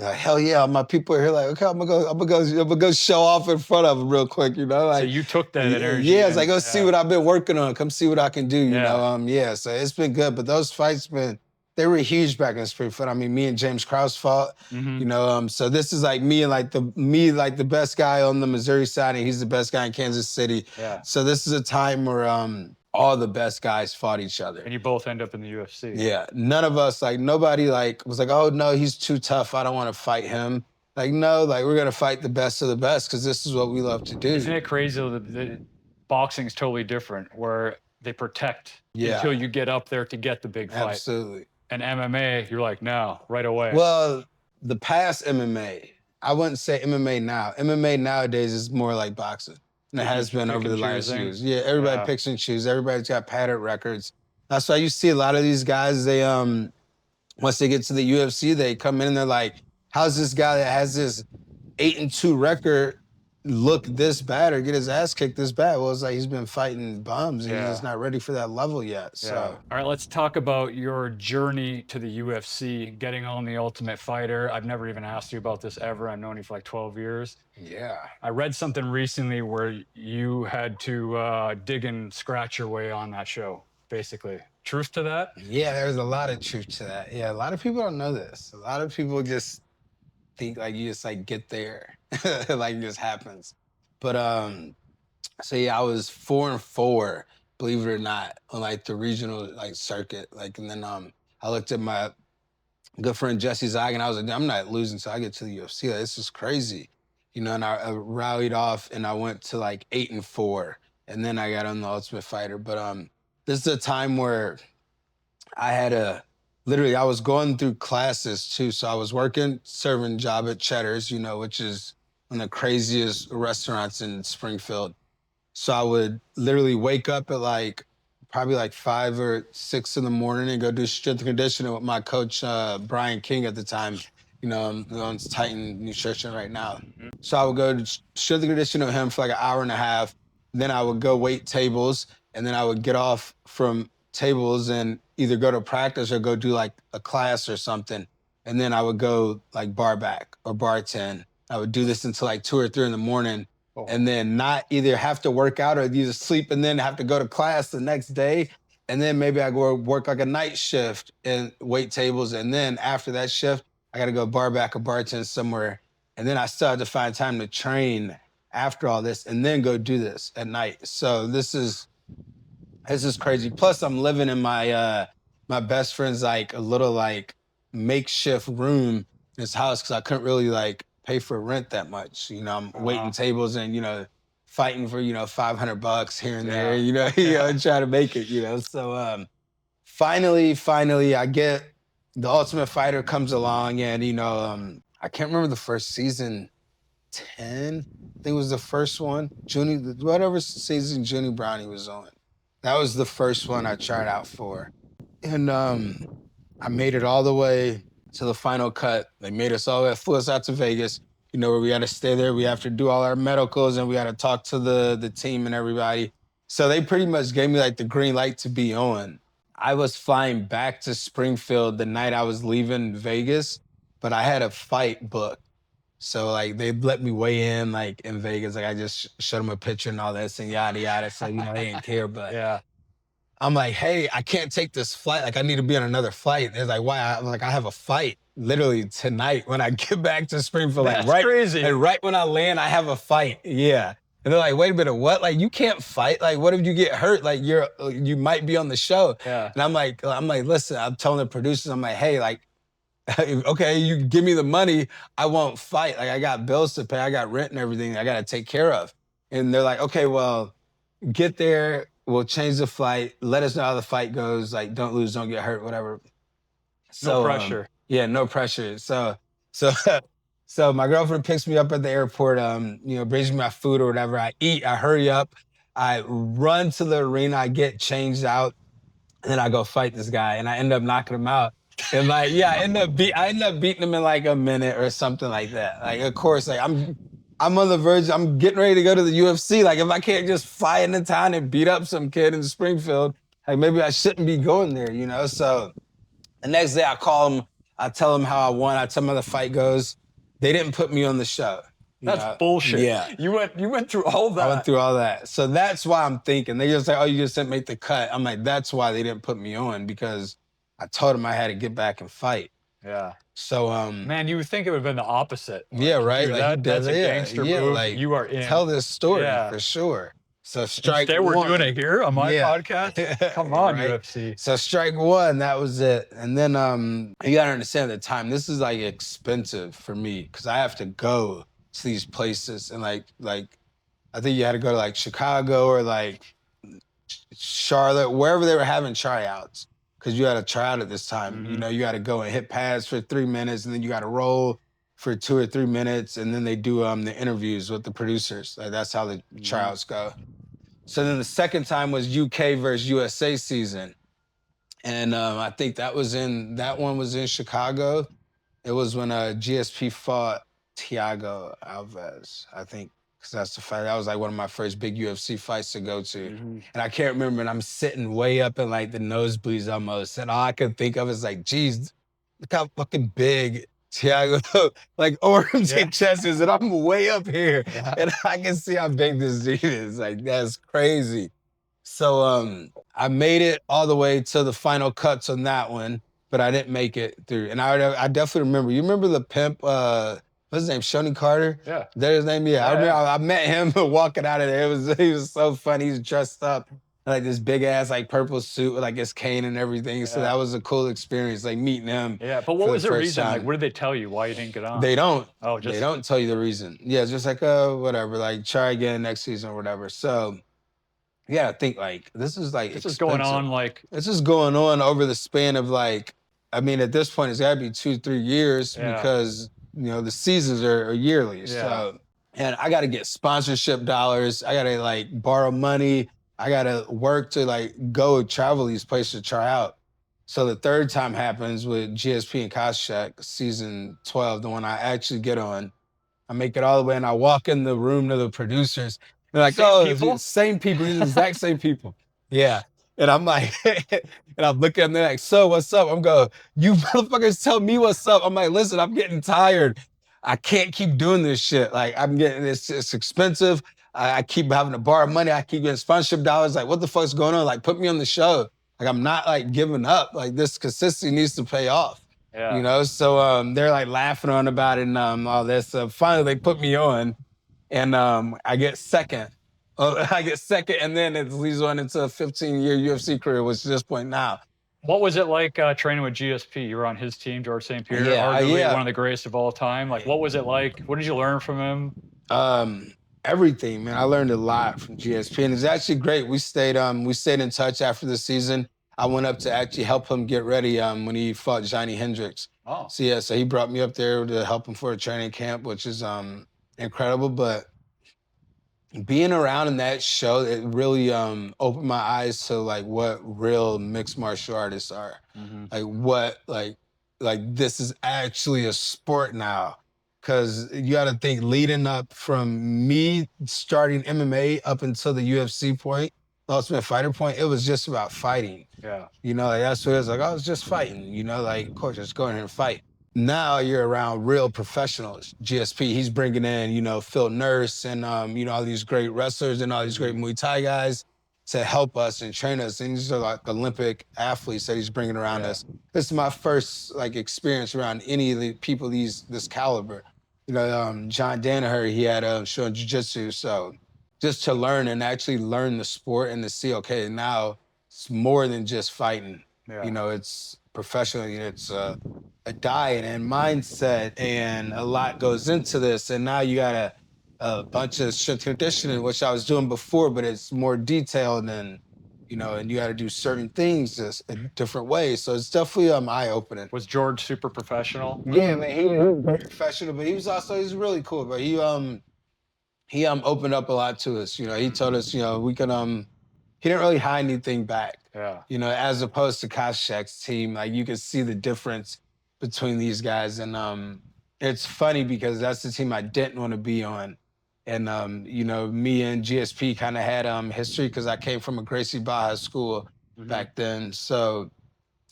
Speaker 2: Hell yeah, my people are here. Like, okay, I'm gonna go show off in front of them real quick. Like,
Speaker 1: so you took that energy.
Speaker 2: Yeah, it's like go see what I've been working on. Come see what I can do. You know, So it's been good. But those fights they were huge back in Springfield. I mean, me and James Krause fought. So this is like me and like the best guy on the Missouri side, and he's the best guy in Kansas City.
Speaker 1: Yeah.
Speaker 2: So this is a time where all the best guys fought each other.
Speaker 1: And you both end up in the UFC.
Speaker 2: Yeah. None of us, like, nobody, like, was like, oh, no, he's too tough. I don't want to fight him. Like, no, like, we're going to fight the best of the best because this is what we love to do.
Speaker 1: Isn't it crazy that boxing's totally different, where they protect until you get up there to get the big fight?
Speaker 2: Absolutely.
Speaker 1: And MMA, you're like, no, right away.
Speaker 2: Well, the past MMA, I wouldn't say MMA now. MMA nowadays is more like boxing. And it has been over the last years. Yeah, everybody picks and chooses. Everybody's got padded records. That's why you see a lot of these guys, they once they get to the UFC, they come in and they're like, how's this guy that has this 8-2 record look this bad or get his ass kicked this bad? Well, it's like he's been fighting bums and he's just not ready for that level yet. So
Speaker 1: all right, let's talk about your journey to the UFC, getting on The Ultimate Fighter. I've never even asked you about this ever. I've known you for like 12 years.
Speaker 2: Yeah.
Speaker 1: I read something recently where you had to dig and scratch your way on that show, basically. Truth to that?
Speaker 2: Yeah, there's a lot of truth to that. Yeah, a lot of people don't know this. A lot of people just think like you just like get there. Like it just happens. But so yeah, I was 4-4, believe it or not, on like the regional like circuit. Like, and then I looked at my good friend Jesse Zag, and I was like, I'm not losing till I get to the UFC. Like, this is crazy, you know. And I rallied off, and I went to like 8-4, and then I got on the Ultimate Fighter. But this is a time where I had literally, I was going through classes too. So I was working serving job at Cheddar's, you know, which is one of the craziest restaurants in Springfield. So I would literally wake up at like probably like 5 or 6 in the morning and go do strength and conditioning with my coach, Brian King at the time. You know, I'm on Titan Nutrition right now. So I would go to strength and conditioning with him for like an hour and a half. Then I would go wait tables, and then I would get off from tables and either go to practice or go do like a class or something. And then I would go like bar back or bartend. I would do this until like 2 or 3 in the morning.
Speaker 1: Oh.
Speaker 2: And then not either have to work out or either sleep and then have to go to class the next day. And then maybe I go work like a night shift and wait tables. And then after that shift, I got to go bar back or bartend somewhere. And then I still have to find time to train after all this and then go do this at night. So this is crazy. Plus I'm living in my my best friend's like a little like makeshift room in his house because I couldn't really like pay for rent that much. You know, I'm waiting tables and, you know, fighting for, you know, $500 here and there, you know, trying to make it, you know. So finally, I get the Ultimate Fighter comes along, and, you know, I can't remember the first season, 10, I think it was the first one. Whatever season Junie Brownie was on. That was the first one I tried out for. And I made it all the way to the final cut. They made us all, flew us out to Vegas, you know, where we had to stay there. We have to do all our medicals and we had to talk to the team and everybody. So they pretty much gave me like the green light to be on. I was flying back to Springfield the night I was leaving Vegas, but I had a fight booked. So like they let me weigh in like in Vegas. Like I just showed them a picture and all this and yada yada. So, you know, they didn't care, but
Speaker 1: Yeah.
Speaker 2: I'm like, hey, I can't take this flight. Like, I need to be on another flight. They're like, why? I'm like, I have a fight literally tonight when I get back to Springfield.
Speaker 1: That's
Speaker 2: like,
Speaker 1: crazy.
Speaker 2: And right when I land, I have a fight. Yeah. And they're like, wait a minute, what? Like, you can't fight. Like, what if you get hurt? Like, you might be on the show.
Speaker 1: Yeah.
Speaker 2: And I'm like, listen, I'm telling the producers, I'm like, hey, like, okay, you give me the money, I won't fight. Like, I got bills to pay. I got rent and everything I got to take care of. And they're like, okay, well, get there. We'll change the flight. Let us know how the fight goes. Like, don't lose, don't get hurt, whatever. So,
Speaker 1: no pressure.
Speaker 2: Yeah, no pressure. So my girlfriend picks me up at the airport, you know, brings me my food or whatever. I eat, I hurry up, I run to the arena, I get changed out, and then I go fight this guy, and I end up knocking him out. And like, yeah, I end up beating him in like a minute or something like that. Like, of course, like I'm on the verge. I'm getting ready to go to the UFC. Like, if I can't just fly into town and beat up some kid in Springfield, like maybe I shouldn't be going there, you know? So the next day I call him. I tell him how I won. I tell him how the fight goes. They didn't put me on the show.
Speaker 1: That's bullshit.
Speaker 2: Yeah.
Speaker 1: You went through all that.
Speaker 2: I went through all that. So that's why I'm thinking. They just like, oh, you just didn't make the cut. I'm like, that's why they didn't put me on, because I told them I had to get back and fight.
Speaker 1: Yeah.
Speaker 2: So
Speaker 1: man, you would think it would have been the opposite. Like,
Speaker 2: yeah, right.
Speaker 1: Dude,
Speaker 2: Like,
Speaker 1: that's a gangster move.
Speaker 2: Like,
Speaker 1: you are in.
Speaker 2: Tell this story for sure. So strike
Speaker 1: Instead,
Speaker 2: one.
Speaker 1: we're doing it here on my podcast. Come on,
Speaker 2: Right?
Speaker 1: UFC.
Speaker 2: So strike one, that was it. And then you gotta understand at the time, this is like expensive for me because I have to go to these places and like I think you had to go to like Chicago or like Charlotte, wherever they were having tryouts. Because you had to try out at this time. You know, you got to go and hit pads for 3 minutes, and then you got to roll for 2 or 3 minutes, and then they do the interviews with the producers. Like, that's how the tryouts go. So then the second time was UK versus USA season, and I think that one was in Chicago. It was when GSP fought Thiago Alves, I think. Because that's the fight. That was like one of my first big UFC fights to go to. And I can't remember, and I'm sitting way up in like the nosebleeds almost. And all I could think of is like, geez, look how fucking big Thiago, like arms and chest is, and I'm way up here. And I can see how big this dude is. Like, that's crazy. So I made it all the way to the final cuts on that one, but I didn't make it through. And I definitely remember. You remember the pimp, what's his name? Shoney Carter?
Speaker 1: Yeah.
Speaker 2: Is that his name? Yeah. I remember I met him walking out of there. He was so funny. He was dressed up. like this big ass like purple suit with like his cane and everything. So that was a cool experience, like meeting him
Speaker 1: Yeah, but what
Speaker 2: for the
Speaker 1: was the
Speaker 2: first
Speaker 1: reason? Like,
Speaker 2: time.
Speaker 1: what did they tell you why you didn't get on?
Speaker 2: They don't.
Speaker 1: Oh,
Speaker 2: They
Speaker 1: just
Speaker 2: don't tell you the reason. Yeah, it's just like whatever, like try again next season or whatever. So yeah, I think like this is like
Speaker 1: this is going
Speaker 2: expensive.
Speaker 1: on like
Speaker 2: It's just going on over the span of like, I mean, at this point it's gotta be 2-3 years
Speaker 1: yeah,
Speaker 2: because the seasons are yearly.
Speaker 1: yeah.
Speaker 2: So and I gotta get sponsorship dollars. I gotta like borrow money. I gotta work to like go travel these places to try out. So the third time happens with GSP and Koscheck, season 12, the one I actually get on. I make it all the way and I walk in the room to the producers. They're like,
Speaker 1: Same
Speaker 2: oh, it's the
Speaker 1: people?
Speaker 2: same people, these are the exact same people. Yeah. And I'm like, and I'm looking and they're like, so what's up? I'm going, you motherfuckers tell me what's up. I'm like, listen, I'm getting tired. I can't keep doing this shit. Like I'm getting it's expensive. I keep having to borrow money. I keep getting sponsorship dollars. Like, what the fuck's going on? Like, put me on the show. Like, I'm not like giving up. Like, this consistency needs to pay off.
Speaker 1: Yeah.
Speaker 2: So they're like laughing on about it and all this. So finally they put me on and I get second. I get second and then it leads on into a 15-year UFC career, which is this point now.
Speaker 1: What was it like training with GSP? You were on his team, George St. Pierre,
Speaker 2: Yeah,
Speaker 1: arguably
Speaker 2: yeah.
Speaker 1: one of the greatest of all time. Like, what was it like? What did you learn from him?
Speaker 2: Everything, man. I learned a lot from GSP and it's actually great. We stayed in touch after the season. I went up to actually help him get ready when he fought Johnny Hendricks.
Speaker 1: Oh,
Speaker 2: So yeah, so he brought me up there to help him for a training camp, which is incredible. But being around in that show, it really opened my eyes to like what real mixed martial artists are.
Speaker 1: hmm
Speaker 2: Like what like this is actually a sport now. Cause you gotta think leading up from me starting MMA up until the UFC point, the Ultimate Fighter point, it was just about fighting.
Speaker 1: yeah.
Speaker 2: Like that's what it was like. I was just fighting, like, of course, just go in here and fight. Now you're around real professionals. GSP, he's bringing in, Phil Nurse and, all these great wrestlers and all these great Muay Thai guys to help us and train us. And these are like Olympic athletes that he's bringing around
Speaker 1: Yeah.
Speaker 2: us. This is my first like experience around any of the people this caliber. John Danaher, he had shown jiu-jitsu. So just to learn and actually learn the sport and to see, okay, now it's more than just fighting.
Speaker 1: Yeah.
Speaker 2: It's professional. It's a diet and mindset, and a lot goes into this. And now you got a bunch of strength conditioning, which I was doing before, but it's more detailed and and you got to do certain things just a different way. So it's definitely eye opening.
Speaker 1: Was George super professional?
Speaker 2: Yeah, man, he was very professional, but he's really cool. But he opened up a lot to us. He told us, we can he didn't really hide anything back.
Speaker 1: Yeah.
Speaker 2: As opposed to Koscheck's team, like you could see the difference between these guys. And it's funny because that's the team I didn't want to be on. And me and GSP kind of had history because I came from a Gracie Barra school back then. So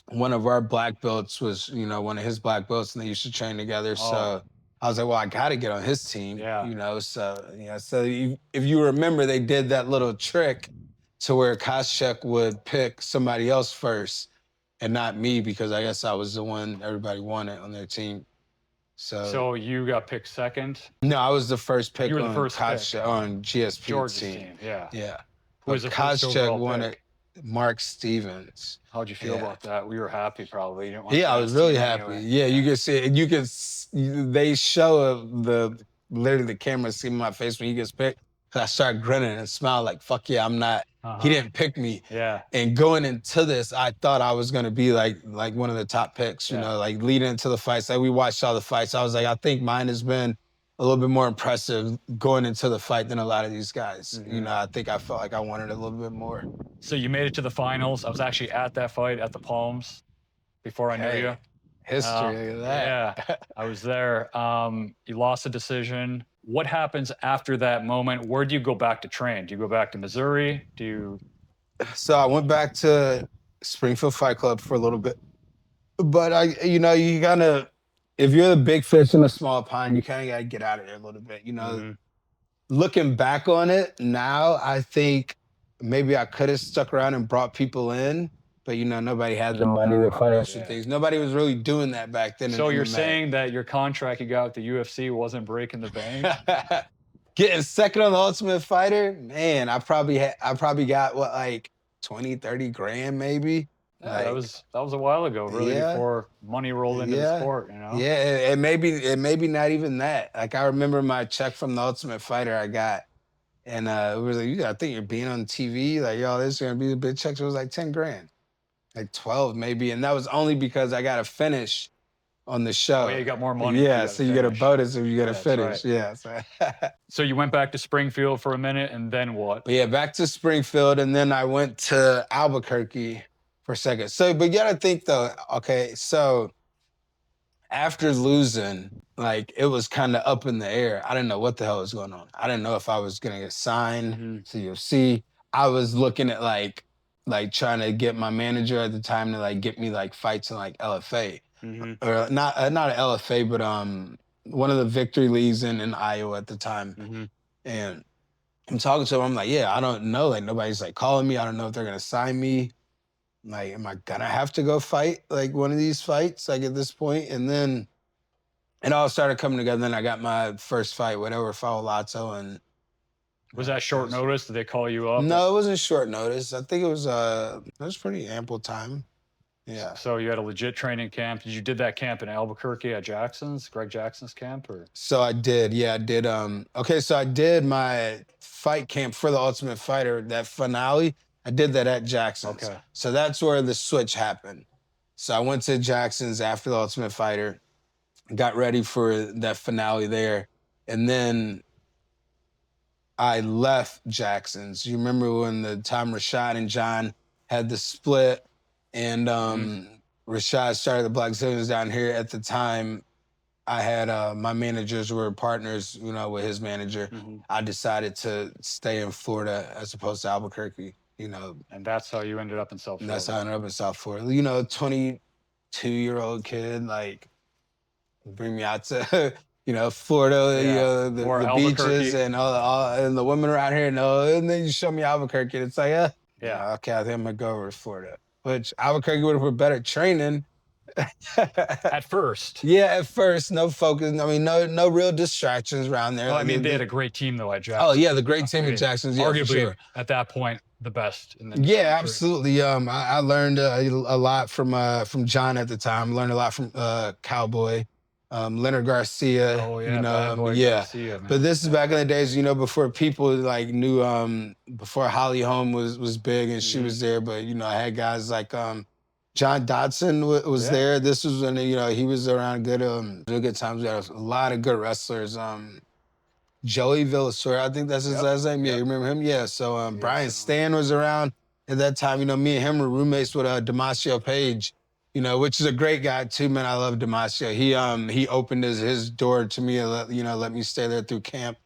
Speaker 2: one of our black belts was, one of his black belts, and they used to train together.
Speaker 1: Oh.
Speaker 2: So I was like, well, I got to get on his team.
Speaker 1: Yeah.
Speaker 2: So if you remember, they did that little trick to where Koscheck would pick somebody else first and not me because I guess I was the one everybody wanted on their team.
Speaker 1: So you got picked second?
Speaker 2: No, I was the first pick
Speaker 1: You were the
Speaker 2: on
Speaker 1: first pick.
Speaker 2: on GSP's
Speaker 1: George's
Speaker 2: team.
Speaker 1: Yeah.
Speaker 2: Yeah.
Speaker 1: Who was the first
Speaker 2: Koscheck
Speaker 1: overall
Speaker 2: wanted
Speaker 1: pick?
Speaker 2: Mark Stevens.
Speaker 1: How'd you feel
Speaker 2: Yeah.
Speaker 1: about that? We were happy probably. You didn't want
Speaker 2: Yeah, I was really happy.
Speaker 1: anyway.
Speaker 2: Yeah, you can see it. They show literally the camera see my face when he gets picked. I start grinning and smile like, fuck yeah, I'm not, he didn't pick me.
Speaker 1: Yeah.
Speaker 2: And going into this, I thought I was gonna be like one of the top picks, like leading into the fights. Like we watched all the fights. I was like, I think mine has been a little bit more impressive going into the fight than a lot of these guys. I think I felt like I wanted a little bit more.
Speaker 1: So you made it to the finals. I was actually at that fight at the Palms before I knew you.
Speaker 2: History, look at that.
Speaker 1: Yeah, I was there. You lost a decision. What happens after that moment? Where do you go back to train? Do you go back to Missouri?
Speaker 2: So I went back to Springfield Fight Club for a little bit. But you gotta, if you're the big fish in a small pond, you kind of gotta get out of there a little bit. Looking back on it now, I think maybe I could have stuck around and brought people in, but nobody had the money, the financial things. Nobody was really doing that back then.
Speaker 1: So you're saying that your contract you got with the UFC wasn't breaking the bank?
Speaker 2: Getting second on the Ultimate Fighter, man, I probably got what, like 20, 30 grand maybe.
Speaker 1: Yeah,
Speaker 2: Like,
Speaker 1: that was a while ago, really,
Speaker 2: yeah,
Speaker 1: before money rolled into the
Speaker 2: yeah,
Speaker 1: sport, you know?
Speaker 2: yeah. And maybe not even that. Like, I remember my check from the Ultimate Fighter I got. And it was like, I think you're being on TV. Like, yo, this is gonna be a big check. So it was like 10 grand, like 12 maybe. And that was only because I got a finish on the
Speaker 1: Oh yeah,
Speaker 2: show.
Speaker 1: you got more money if you
Speaker 2: Yeah,
Speaker 1: got to
Speaker 2: so you get a
Speaker 1: finish.
Speaker 2: bonus if you get
Speaker 1: Yeah,
Speaker 2: a
Speaker 1: that's right.
Speaker 2: finish. Yeah. So
Speaker 1: So you went back to Springfield for a minute, and then what?
Speaker 2: but yeah, back to Springfield, and then I went to Albuquerque for a second. So, but you gotta think though, okay, so after losing, like it was kind of up in the air. I didn't know what the hell was going on. I didn't know if I was gonna get signed
Speaker 1: Mhm.
Speaker 2: to UFC. I was looking at like trying to get my manager at the time to like get me like fights in like LFA
Speaker 1: Mhm.
Speaker 2: or not an LFA, but one of the victory leagues in Iowa at the time.
Speaker 1: Mhm.
Speaker 2: And I'm talking to him. I'm like, yeah, I don't know. Like nobody's like calling me. I don't know if they're gonna sign me. Like, am I gonna have to go fight like one of these fights like at this point? And then it all started coming together. Then I got my first fight, whatever, Lotto, and
Speaker 1: Was that short notice? Did they call you up?
Speaker 2: no, it wasn't short notice. I think it was pretty ample time. Yeah.
Speaker 1: So you had a legit training camp. You did that camp in Albuquerque at Jackson's, Greg Jackson's camp, or?
Speaker 2: So I did, yeah, I did. Okay, so I did my fight camp for the Ultimate Fighter, that finale. I did that at Jackson's.
Speaker 1: Okay.
Speaker 2: So that's where the switch happened. So I went to Jackson's after the Ultimate Fighter, got ready for that finale there, and then I left Jackson's. You remember when the time Rashad and John had the split, and Rashad started the Black Zillions down here at the time. I had my managers were partners, you know, with his manager.
Speaker 1: Mhm.
Speaker 2: I decided to stay in Florida as opposed to Albuquerque, you know.
Speaker 1: And that's how you ended up in South
Speaker 2: And
Speaker 1: Florida.
Speaker 2: that's how I ended up in South Florida. You know, 22-year-old kid, like, bring me out to, you know, Florida, you
Speaker 1: Yeah.
Speaker 2: know,
Speaker 1: Or
Speaker 2: the beaches
Speaker 1: Albuquerque.
Speaker 2: and and the women around here know. And then you show me Albuquerque, and it's like,
Speaker 1: Yeah.
Speaker 2: okay, I think I'm gonna go over to Florida. Which Albuquerque would have been better training.
Speaker 1: At first.
Speaker 2: Yeah, at first, no focus. I mean, no real distractions around there.
Speaker 1: Well, I
Speaker 2: Like,
Speaker 1: mean, they had a great team though at Jackson.
Speaker 2: oh yeah, the great team
Speaker 1: I
Speaker 2: at
Speaker 1: mean,
Speaker 2: Jackson's, yeah, for
Speaker 1: arguably
Speaker 2: sure.
Speaker 1: at that point the best in the
Speaker 2: Yeah,
Speaker 1: country.
Speaker 2: absolutely. I learned a lot from John at the time. Learned a lot from Cowboy, Leonard Garcia.
Speaker 1: Oh yeah,
Speaker 2: you know,
Speaker 1: bad boy
Speaker 2: yeah.
Speaker 1: Garcia, man.
Speaker 2: But this is back in the days, you know, before people like knew, before Holly Holm was big and she was there. But you know, I had guys like John Dodson was
Speaker 1: Yeah.
Speaker 2: there. This was when you know he was around good, real good times. We had a lot of good wrestlers. Joey Villasour, I think that's his
Speaker 1: Yep,
Speaker 2: last name. Yeah,
Speaker 1: yep.
Speaker 2: you remember him? Yeah. So
Speaker 1: Yes,
Speaker 2: Brian
Speaker 1: I know.
Speaker 2: Stan was around at that time. You know, me and him were roommates with Damasio Page, you know, which is a great guy too, man. I love Damasio. He opened his door to me and let me stay there through camp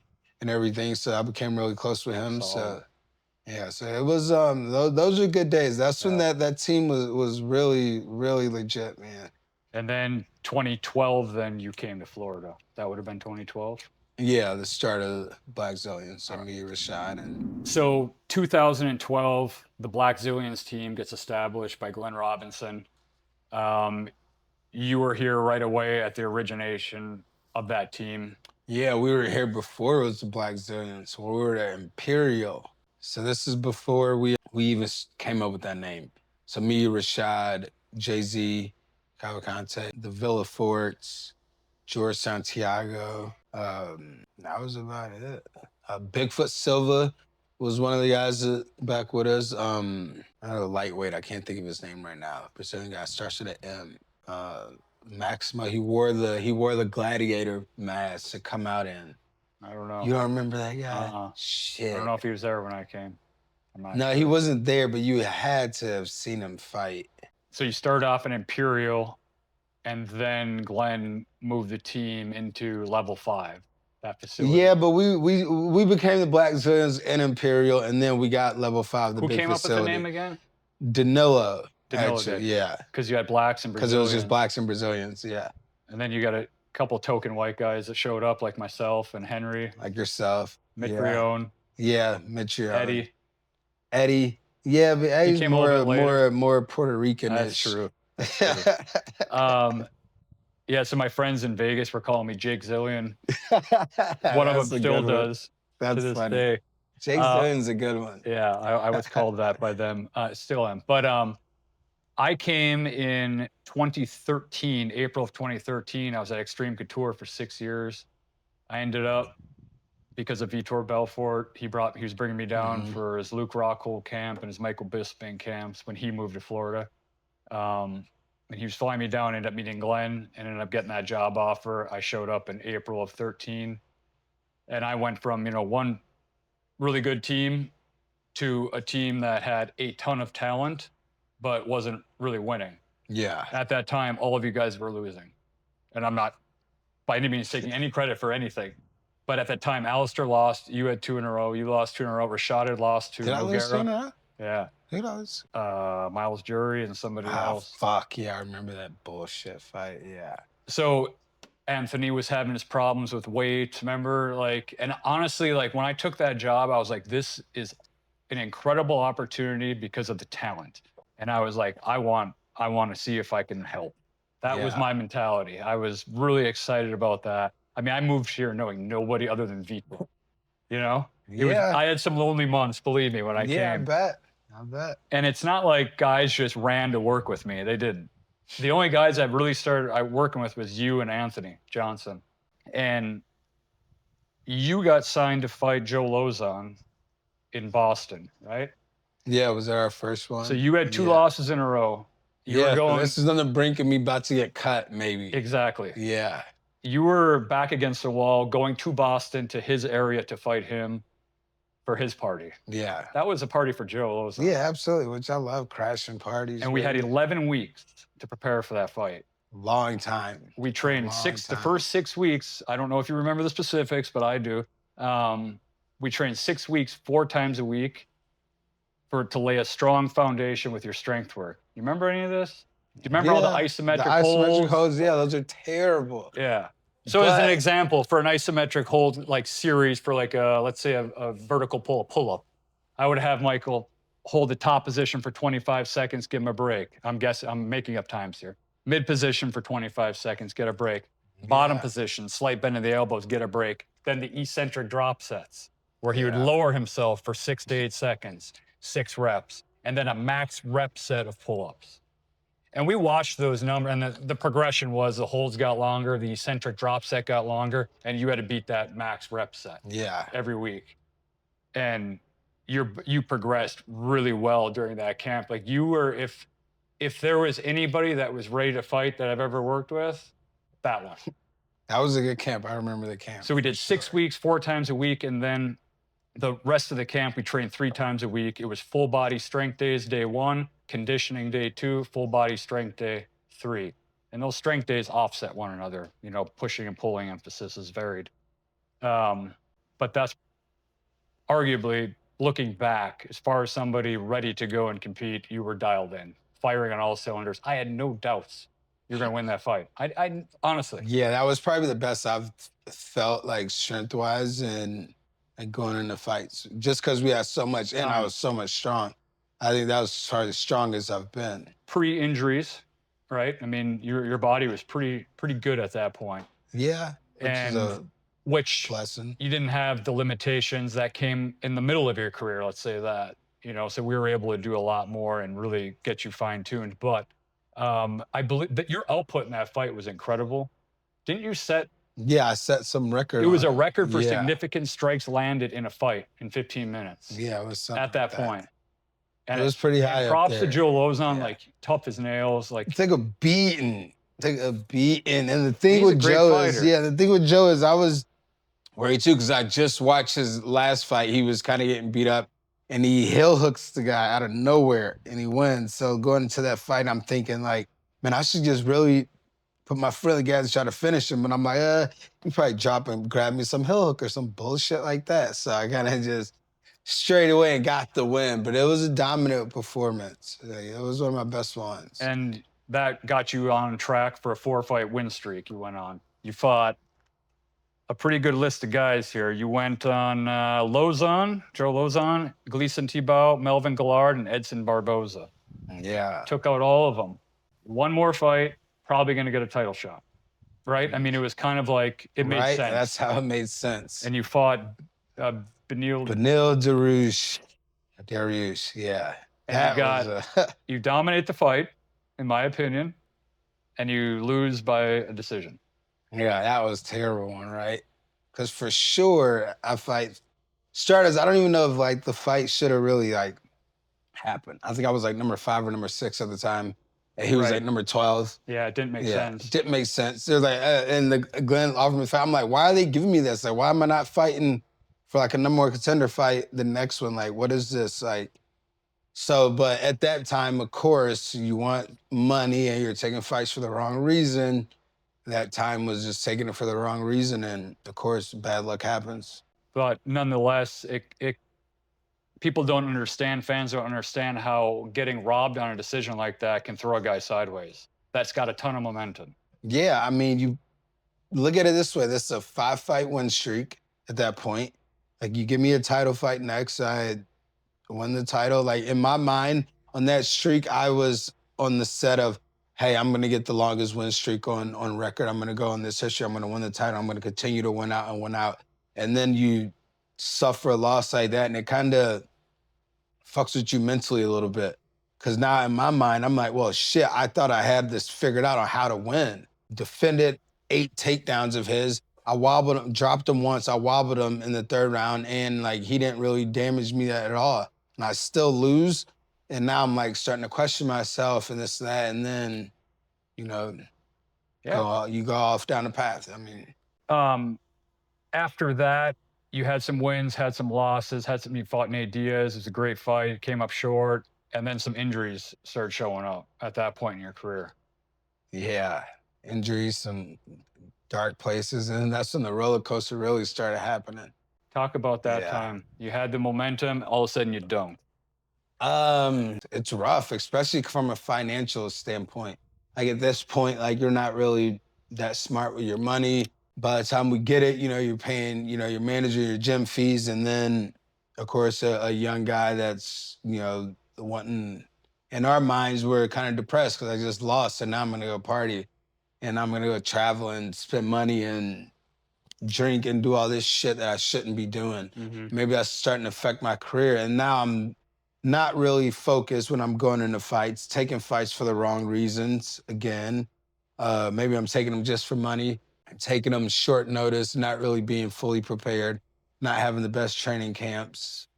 Speaker 2: and everything. So I became really close with him.
Speaker 1: Solid.
Speaker 2: So yeah, so it was those are good days. That's when that team was really, really legit, man.
Speaker 1: And then 2012, then you came to Florida. That would have been 2012.
Speaker 2: Yeah, the start of Black Zillions. So me, Rashad, and
Speaker 1: So 2012, the Black Zillions team gets established by Glenn Robinson. You were here right away at the origination of that team.
Speaker 2: yeah, we were here before it was the Black Zillions. We were at Imperial. So this is before we even came up with that name. So me, Rashad, Jay-Z, Cavalcante, the Villa Forts, George Santiago. That was about it. Bigfoot Silva was one of the guys that back with us. I don't know, lightweight. I can't think of his name right now. Brazilian guy starts with an M. Maximo. He wore the gladiator mask to come out in.
Speaker 1: I don't know.
Speaker 2: You don't remember that guy?
Speaker 1: Uh-uh.
Speaker 2: Shit.
Speaker 1: I don't know if he was there when I came. I'm not
Speaker 2: No,
Speaker 1: sure.
Speaker 2: he wasn't there, but you had to have seen him fight.
Speaker 1: So you started off in Imperial, and then Glenn moved the team into Level 5, that facility.
Speaker 2: Yeah, but we became the Black Zillions in Imperial, and then we got Level 5, the
Speaker 1: Who
Speaker 2: big
Speaker 1: came
Speaker 2: facility.
Speaker 1: up with the name again?
Speaker 2: Danilo.
Speaker 1: Danilo
Speaker 2: actually,
Speaker 1: did.
Speaker 2: yeah.
Speaker 1: Because you had blacks and
Speaker 2: Because
Speaker 1: Brazilians.
Speaker 2: it was just blacks and Brazilians, yeah.
Speaker 1: And then you got a couple token white guys that showed up, like myself and Henry.
Speaker 2: Like yourself.
Speaker 1: Mitrione.
Speaker 2: Yeah, Mitrione.
Speaker 1: Eddie.
Speaker 2: Yeah, but Eddie's
Speaker 1: came a little bit later.
Speaker 2: more Puerto Rican-ish.
Speaker 1: That's true. That's true. Yeah, so my friends in Vegas were calling me Jake Zillion. One of them still does to this day.
Speaker 2: Jake's Dylan's a good one.
Speaker 1: Yeah, I was called that by them. Still am. But I came in 2013, April of 2013. I was at Extreme Couture for 6 years. I ended up, because of Vitor Belfort, he was bringing me down for his Luke Rockhold camp and his Michael Bisping camps when he moved to Florida. And he was flying me down, ended up meeting Glenn, and ended up getting that job offer. I showed up in April of 13, and I went from, one really good team to a team that had a ton of talent, but wasn't really winning.
Speaker 2: Yeah.
Speaker 1: At that time, all of you guys were losing. And I'm not by any means taking any credit for anything. But at that time, Alistair lost. You had 2 in a row. You lost 2 in a row. Rashad had lost 2.
Speaker 2: Did I lose 2 in a row?
Speaker 1: Yeah.
Speaker 2: Who knows?
Speaker 1: Miles Jury and somebody else.
Speaker 2: Fuck. Yeah, I remember that bullshit fight. Yeah.
Speaker 1: So Anthony was having his problems with weight. Remember, and honestly, when I took that job, I was like, this is an incredible opportunity because of the talent. And I was like, I want to see if I can help. That was my mentality. I was really excited about that. I mean, I moved here knowing nobody other than Vito. I had some lonely months, believe me, when I came.
Speaker 2: Yeah, I bet.
Speaker 1: And it's not like guys just ran to work with me. They didn't. The only guys I really started working with was you and Anthony Johnson. And you got signed to fight Joe Lozon in Boston, right?
Speaker 2: Yeah, was that our first one?
Speaker 1: So you had 2 losses in a row.
Speaker 2: This is on the brink of me about to get cut, maybe.
Speaker 1: Exactly.
Speaker 2: Yeah.
Speaker 1: You were back against the wall, going to Boston, to his area to fight him for his party.
Speaker 2: Yeah.
Speaker 1: That was a party for Joe Lozon.
Speaker 2: Yeah, absolutely, which I love, crashing parties.
Speaker 1: And we had 11 weeks to prepare for that fight.
Speaker 2: Long time.
Speaker 1: We trained the first 6 weeks. I don't know if you remember the specifics, but I do. We trained 6 weeks, 4 times a week to lay a strong foundation with your strength work. You remember any of this? Do you remember all the isometric holds?
Speaker 2: Isometric holds, yeah, those are terrible.
Speaker 1: Yeah. So as an example, for an isometric hold series for let's say a vertical pull-up, I would have Michael hold the top position for 25 seconds, give him a break. I'm making up times here. Mid position for 25 seconds, get a break. Bottom position, slight bend of the elbows, get a break. Then the eccentric drop sets, where he would lower himself for 6 to 8 seconds, 6 reps, and then a max rep set of pull-ups. And we watched those numbers, and the progression was the holds got longer, the eccentric drop set got longer, and you had to beat that max rep set every week. And you progressed really well during that camp. You were, if there was anybody that was ready to fight that I've ever worked with, that one.
Speaker 2: That was a good camp. I remember the camp.
Speaker 1: So we did 6 weeks, 4 times a week, and then the rest of the camp, we trained 3 times a week. It was full body strength days, day 1, conditioning day 2, full body strength day 3. And those strength days offset one another. Pushing and pulling emphasis is varied. But that's arguably, looking back, as far as somebody ready to go and compete, you were dialed in, firing on all cylinders. I had no doubts you're going to win that fight. I honestly.
Speaker 2: Yeah, that was probably the best I've felt, strength-wise and going into fights. Just because we had so much, and I was so much strong. I think that was probably the strongest I've been.
Speaker 1: Pre-injuries, right? I mean, your body was pretty good at that point.
Speaker 2: Yeah,
Speaker 1: which
Speaker 2: lesson.
Speaker 1: You didn't have the limitations that came in the middle of your career, let's say that. So we were able to do a lot more and really get you fine-tuned. But I believe that your output in that fight was incredible. Didn't you set?
Speaker 2: Yeah, I set some record.
Speaker 1: It was a record for significant strikes landed in a fight in 15 minutes.
Speaker 2: Yeah, it was something
Speaker 1: at that point. And
Speaker 2: it was pretty high.
Speaker 1: Props to Joe Lozon, tough as nails.
Speaker 2: Take a beating. And the thing with Joe is, I was worried too, because I just watched his last fight. He was kind of getting beat up, and he heel hooks the guy out of nowhere, and he wins. So going into that fight, I'm thinking man, I should just really put my foot in the gas and try to finish him. And I'm like, he probably drop and grab me some heel hook or some bullshit like that. So I kind of just straight away and got the win. But it was a dominant performance. It was one of my best ones.
Speaker 1: And that got you on track for a 4-fight win streak you went on. You fought a pretty good list of guys here. You went on Joe Lozon, Gleason Thibault, Melvin Gillard, and Edson Barboza.
Speaker 2: Yeah.
Speaker 1: Took out all of them. One more fight, probably going to get a title shot, right? I mean, it was kind of it made sense.
Speaker 2: That's how it made sense.
Speaker 1: And you fought Benil,
Speaker 2: Benil Dariush, yeah.
Speaker 1: and you
Speaker 2: That was
Speaker 1: got you dominate the fight, in my opinion, and you lose by a decision.
Speaker 2: yeah, that was a terrible one, right? Because for sure, I fight starters. I don't even know if like the fight should have really like happened. I think I was like number 5 or number 6 at the time, and he was like
Speaker 1: Right.
Speaker 2: number 12.
Speaker 1: Yeah, it didn't make
Speaker 2: Yeah,
Speaker 1: sense.
Speaker 2: didn't make sense. There's like, and the Glenn offered me fight. I'm like, why are they giving me this? Like, why am I not fighting for like a number one contender fight? The next one, like, what is this? Like, so, but at that time, of course, you want money and you're taking fights for the wrong reason. That time was just taking it for the wrong reason, and of course, bad luck happens.
Speaker 1: But nonetheless, it people don't understand, fans don't understand how getting robbed on a decision like that can throw a guy sideways. That's got a ton of momentum.
Speaker 2: Yeah, I mean, you look at it this way: this is a 5-fight win streak at that point. Like, you give me a title fight next, I had won the title. Like, in my mind, on that streak, I was on the set of, hey, I'm gonna get the longest win streak on record. I'm gonna go on this history. I'm gonna win the title. I'm gonna continue to win out and win out. And then you suffer a loss like that, and it kind of fucks with you mentally a little bit. Cause now in my mind, I'm like, well, shit, I thought I had this figured out on how to win. Defended 8 takedowns of his. I wobbled him, dropped him once. I wobbled him in the 3rd round, and like he didn't really damage me at all. And I still lose. And now I'm like starting to question myself and this and that. And then, you know, you go off down the path. I mean,
Speaker 1: After that, you had some wins, had some losses, you fought Nate Diaz. It was a great fight, came up short, and then some injuries started showing up at that point in your career.
Speaker 2: yeah, injuries, some dark places. And that's when the roller coaster really started happening.
Speaker 1: Talk about that
Speaker 2: Yeah.
Speaker 1: time. You had the momentum, all of a sudden you don't.
Speaker 2: It's rough, especially from a financial standpoint. Like at this point, like you're not really that smart with your money. By the time we get it, you're paying, your manager, your gym fees, and then of course a young guy that's, wanting in our minds we're kind of depressed because I just lost. And now I'm gonna go party and I'm gonna go travel and spend money and drink and do all this shit that I shouldn't be doing. Maybe that's starting to affect my career. And now I'm not really focused when I'm going into fights, taking fights for the wrong reasons again. Maybe I'm taking them just for money, taking them short notice, not really being fully prepared, not having the best training camps.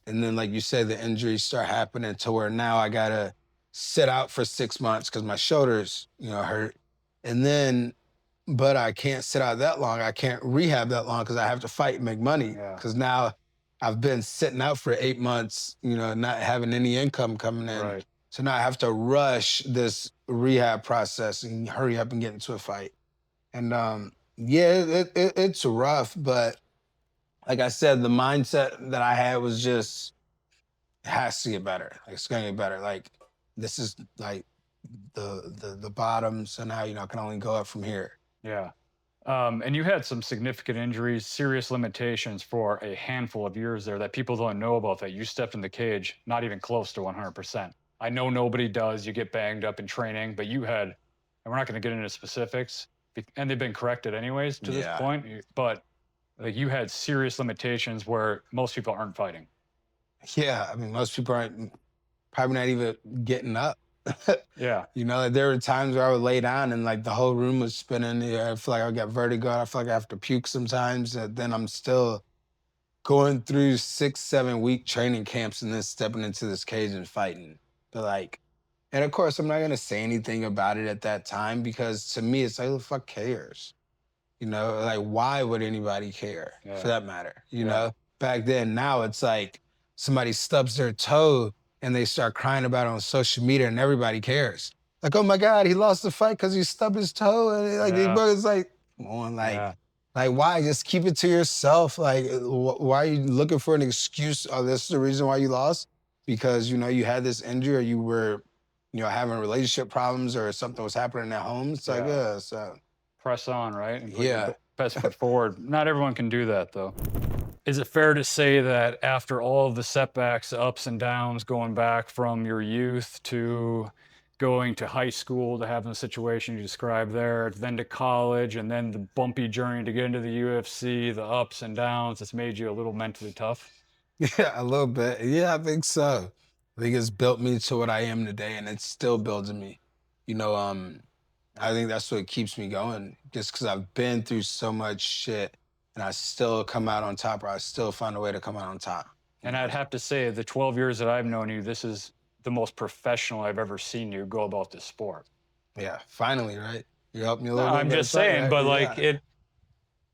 Speaker 2: And then, like you said, the injuries start happening to where now I gotta sit out for 6 months because my shoulders, hurt. And then but I can't sit out that long. I can't rehab that long because I have to fight and make money.
Speaker 1: Yeah.
Speaker 2: Because now I've been sitting out for 8 months, not having any income coming in.
Speaker 1: Right.
Speaker 2: So now I have to rush this rehab process and hurry up and get into a fight. And yeah, it's rough, but like I said, the mindset that I had was just, it has to get better. Like, it's gonna get better. Like, this is like the bottom. So now, I can only go up from here.
Speaker 1: Yeah. And you had some significant injuries, serious limitations for a handful of years there that people don't know about, that you stepped in the cage not even close to 100%. I know nobody does. You get banged up in training, but you had, and we're not going to get into specifics, and they've been corrected anyways to this point, but like you had serious limitations where most people aren't fighting.
Speaker 2: Yeah, I mean, most people aren't probably not even getting up.
Speaker 1: Yeah.
Speaker 2: Like there were times where I would lay down and like the whole room was spinning. Yeah, I feel like I got vertigo. I feel like I have to puke sometimes. And then I'm still going through 6-7 week training camps and then stepping into this cage and fighting. But like, and of course, I'm not gonna say anything about it at that time because to me, it's like, who the fuck cares? Like why would anybody care for that matter? You know, back then, now it's like somebody stubs their toe and they start crying about it on social media and everybody cares. Like, oh my God, he lost the fight because he stubbed his toe. And like, it's like, come on, like why? Just keep it to yourself. Like, why are you looking for an excuse? Oh, this is the reason why you lost? Because, you had this injury or you were, having relationship problems or something was happening at home. It's like, so.
Speaker 1: Press on, right? And put your best foot forward. Not everyone can do that, though. Is it fair to say that after all of the setbacks, ups and downs, going back from your youth to going to high school to having the situation you described there, then to college, and then the bumpy journey to get into the UFC, the ups and downs, it's made you a little mentally tough?
Speaker 2: Yeah, a little bit. Yeah, I think so. I think it's built me to what I am today, and it's still building me. You know, I think that's what keeps me going, just because I've been through so much shit, and I still come out on top, or I still find a way to come out on top. You
Speaker 1: And
Speaker 2: know,
Speaker 1: I'd have to say, the 12 years that I've known you, this is the most professional I've ever seen you go about this sport.
Speaker 2: yeah, finally, right? You helped me a
Speaker 1: No,
Speaker 2: little bit,
Speaker 1: I'm
Speaker 2: but
Speaker 1: just
Speaker 2: it's right,
Speaker 1: saying,
Speaker 2: right?
Speaker 1: but like
Speaker 2: Yeah.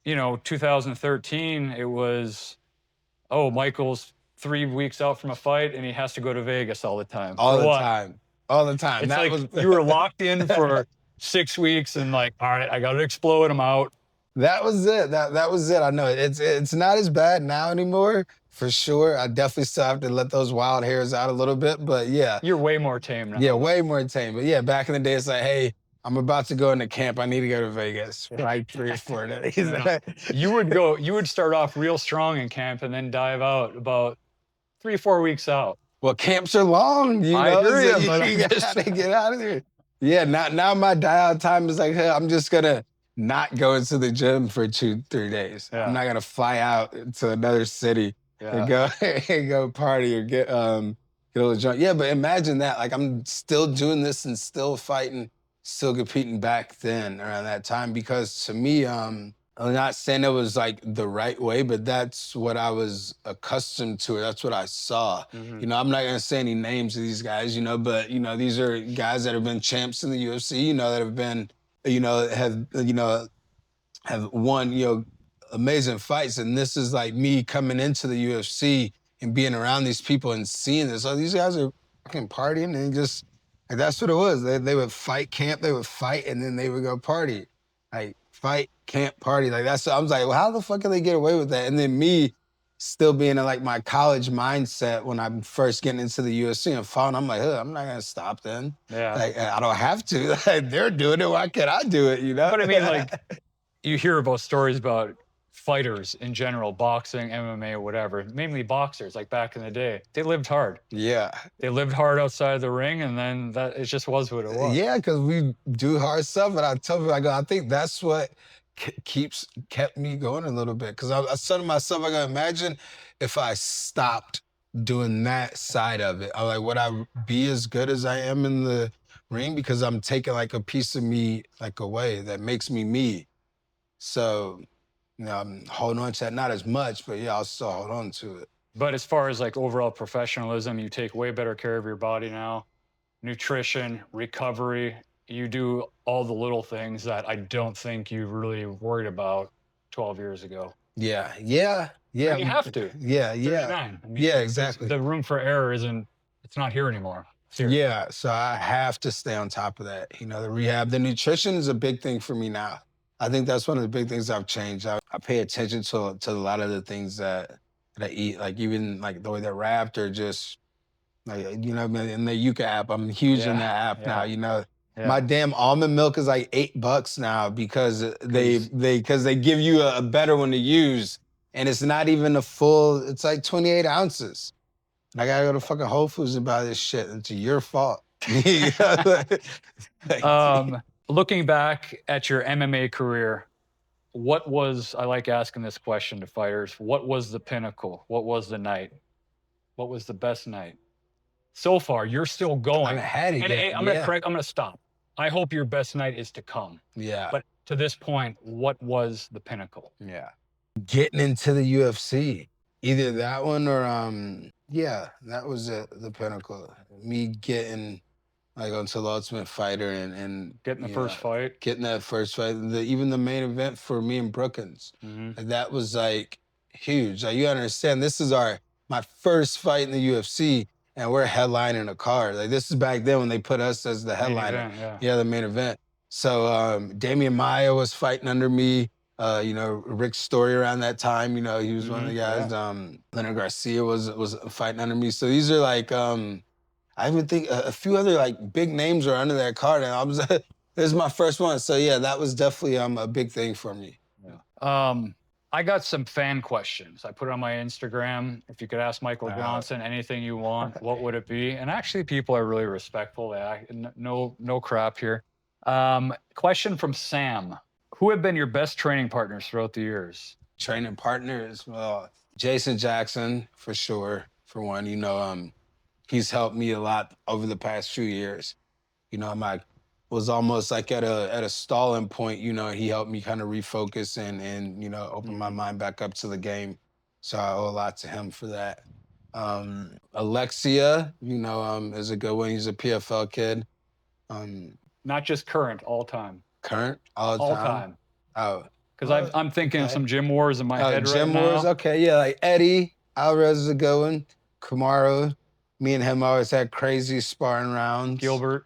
Speaker 1: it, 2013, it was, oh, Michael's 3 weeks out from a fight and he has to go to Vegas all the time. For
Speaker 2: All the
Speaker 1: what?
Speaker 2: time. All the time.
Speaker 1: It's
Speaker 2: That
Speaker 1: like
Speaker 2: was
Speaker 1: you were locked in for 6 weeks and like, all right, I got to explode. I'm out.
Speaker 2: that was it. That was it. I know it's not as bad now anymore, for sure. I definitely still have to let those wild hairs out a little bit, but yeah.
Speaker 1: You're way more tame
Speaker 2: Yeah,
Speaker 1: now.
Speaker 2: way more tame. But yeah, back in the day, it's like, hey, I'm about to go into camp. I need to go to Vegas for like 3 or 4 days.
Speaker 1: No. You would start off real strong in camp and then dive out about 3, 4 weeks out.
Speaker 2: Well, camps are long,
Speaker 1: I hear
Speaker 2: so
Speaker 1: you, but I'm
Speaker 2: you
Speaker 1: just
Speaker 2: gotta get out of there. Yeah, now my die out time is like, hey, I'm just gonna not go into the gym for 2, 3 days. I'm
Speaker 1: yeah,
Speaker 2: not gonna fly out to another city and
Speaker 1: yeah.
Speaker 2: go and go party or get a little drunk. Yeah, but imagine that. Like I'm still doing this and still fighting, still competing back then around that time because to me, I'm not saying it was like the right way, but that's what I was accustomed to. That's what I saw.
Speaker 1: Mhm.
Speaker 2: You know, I'm not gonna say any names of these guys, but these are guys that have been champs in the UFC, that have been, have won, amazing fights. And this is like me coming into the UFC and being around these people and seeing this. Oh, these guys are fucking partying and just like that's what it was. They would fight camp, they would fight, and then they would go party. Like fight, camp, party. Like that's I was like, well, how the fuck can they get away with that? And then me still being in like my college mindset when I'm first getting into the UFC and following, I'm like, I'm not gonna stop then.
Speaker 1: Yeah.
Speaker 2: Like I don't have to. Like, they're doing it. Why can't I do it?
Speaker 1: But I mean, like, you hear about stories about fighters in general, boxing, MMA, whatever, mainly boxers, like back in the day, they lived hard.
Speaker 2: yeah.
Speaker 1: They lived hard outside the ring, and then that it just was what it was.
Speaker 2: Yeah, because we do hard stuff, and I tell people, I think that's what kept me going a little bit. Because I said to myself, I go, imagine if I stopped doing that side of it. I'm like, would I be as good as I am in the ring? Because I'm taking like a piece of me like away that makes me me. So, I'm holding on to that, not as much, but yeah, I'll still hold on to it.
Speaker 1: But as far as like overall professionalism, you take way better care of your body now. Nutrition, recovery, you do all the little things that I don't think you really worried about 12 years ago.
Speaker 2: Yeah.
Speaker 1: And you have to.
Speaker 2: Yeah.
Speaker 1: 39. I mean,
Speaker 2: Yeah, exactly.
Speaker 1: The room for error it's not here anymore. It's here.
Speaker 2: Yeah, so I have to stay on top of that. The rehab, the nutrition is a big thing for me now. I think that's one of the big things I've changed. I pay attention to a lot of the things that I eat, like even like the way they're wrapped or just like in the Yuka app. I'm huge in that app now.
Speaker 1: Yeah.
Speaker 2: My damn almond milk is like $8 now because they give you a better one to use, and it's not even a full. It's like 28 ounces. I gotta go to fucking Whole Foods and buy this shit. It's your fault.
Speaker 1: Looking back at your MMA career, I like asking this question to fighters, what was the pinnacle? What was the night? What was the best night? So far, you're still going.
Speaker 2: I had it.
Speaker 1: And I'm gonna stop. I hope your best night is to come.
Speaker 2: Yeah.
Speaker 1: But to this point, what was the pinnacle?
Speaker 2: Yeah. Getting into the UFC. Either that one or that was the pinnacle. Me getting like onto the Ultimate Fighter and
Speaker 1: Getting the first fight.
Speaker 2: Getting that first fight. Even the main event for me and Brookins.
Speaker 1: Mm-hmm.
Speaker 2: Like, that was like huge. Like you understand, this is my first fight in the UFC, and we're headlining a card. Like this is back then when they put us as the headliner. The main event. So Damian Maia was fighting under me. Rick's story around that time, he was one of the guys.
Speaker 1: Yeah.
Speaker 2: Leonard Garcia was fighting under me. So these are like, I even think a few other like big names are under that card, and this is my first one. So yeah, that was definitely a big thing for me.
Speaker 1: Yeah. I got some fan questions. I put it on my Instagram. If you could ask Michael
Speaker 2: Uh,
Speaker 1: Johnson anything you want, what would it be? And actually, people are really respectful. No crap here. Question from Sam: who have been your best training partners throughout the years?
Speaker 2: Training partners, well, Jason Jackson for sure. For one, he's helped me a lot over the past few years. I was almost like at a stalling point. He helped me kind of refocus and open my mind back up to the game. So I owe a lot to him for that. Alexia, is a good one. He's a PFL kid.
Speaker 1: Not just current, all time.
Speaker 2: Current all the
Speaker 1: All
Speaker 2: time.
Speaker 1: time.
Speaker 2: Oh,
Speaker 1: Because I'm thinking of some gym wars in my head
Speaker 2: Jim
Speaker 1: right
Speaker 2: Wars.
Speaker 1: now.
Speaker 2: Okay, yeah, like Eddie Alvarez is a good one. Kamara, me and him always had crazy sparring rounds.
Speaker 1: Gilbert.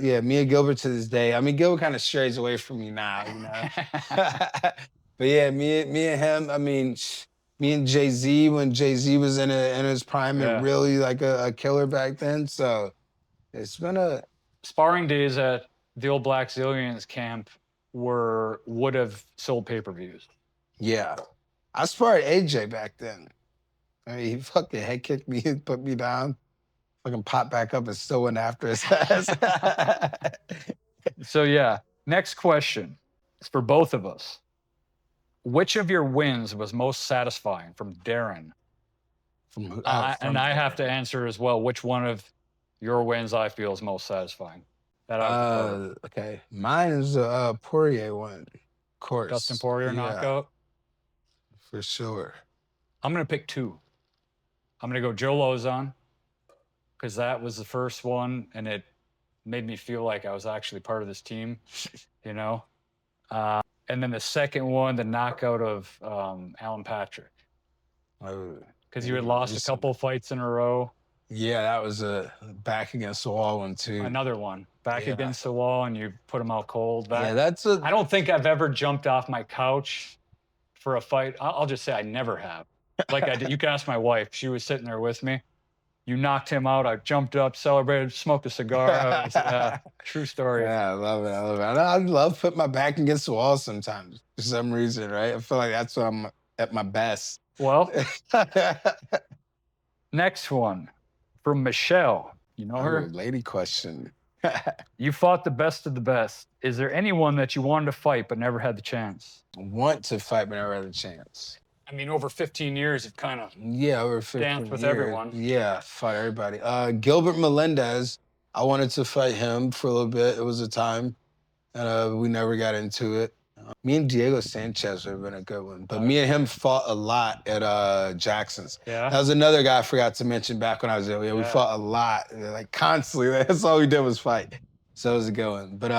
Speaker 2: Yeah, me and Gilbert to this day. I mean, Gilbert kind of strays away from me now, But yeah, me and him. I mean, me and Jay-Z when Jay-Z was in his prime
Speaker 1: Yeah.
Speaker 2: and really like a killer back then. So it's been a
Speaker 1: Sparring days at the old Black Zillions camp would have sold pay-per-views.
Speaker 2: yeah. I sparred AJ back then. I mean, he fucking head kicked me and put me down. Fucking popped back up and still went after his ass.
Speaker 1: So yeah, next question is for both of us. Which of your wins was most satisfying from Darren? And I have to answer as well. Which one of your wins I feel is most satisfying?
Speaker 2: Okay. Mine is the Poirier one, of course.
Speaker 1: Dustin Poirier knockout?
Speaker 2: For sure.
Speaker 1: I'm going to pick two. I'm going to go Joe Lozon because that was the first one and it made me feel like I was actually part of this team, and then the second one, the knockout of Alan Patrick. Because you had lost a couple fights in a row.
Speaker 2: Yeah, that was a back against the wall one too.
Speaker 1: Another one, back against the wall, and you put him out cold.
Speaker 2: Yeah,
Speaker 1: I don't think I've ever jumped off my couch for a fight. I'll just say I never have. Like I did. You can ask my wife. She was sitting there with me. You knocked him out. I jumped up, celebrated, smoked a cigar. True story.
Speaker 2: Yeah, I love it. I love putting my back against the wall sometimes for some reason, right? I feel like that's when I'm at my best.
Speaker 1: Well, next one from Michelle. You know her?
Speaker 2: Lady question.
Speaker 1: You fought the best of the best. Is there anyone that you wanted to fight but never had the chance?
Speaker 2: Want to fight but never had the chance.
Speaker 1: I mean, over 15 years, you've kind of
Speaker 2: over 15
Speaker 1: danced with
Speaker 2: years.
Speaker 1: everyone.
Speaker 2: Yeah, fought everybody. Gilbert Melendez, I wanted to fight him for a little bit. It was a time, and we never got into it. Me and Diego Sanchez would have been a good one, but me and him fought a lot at Jackson's.
Speaker 1: Yeah.
Speaker 2: That was another guy I forgot to mention back when I was there. Yeah, we fought a lot, like constantly. That's all we did was fight. So it was a good one. But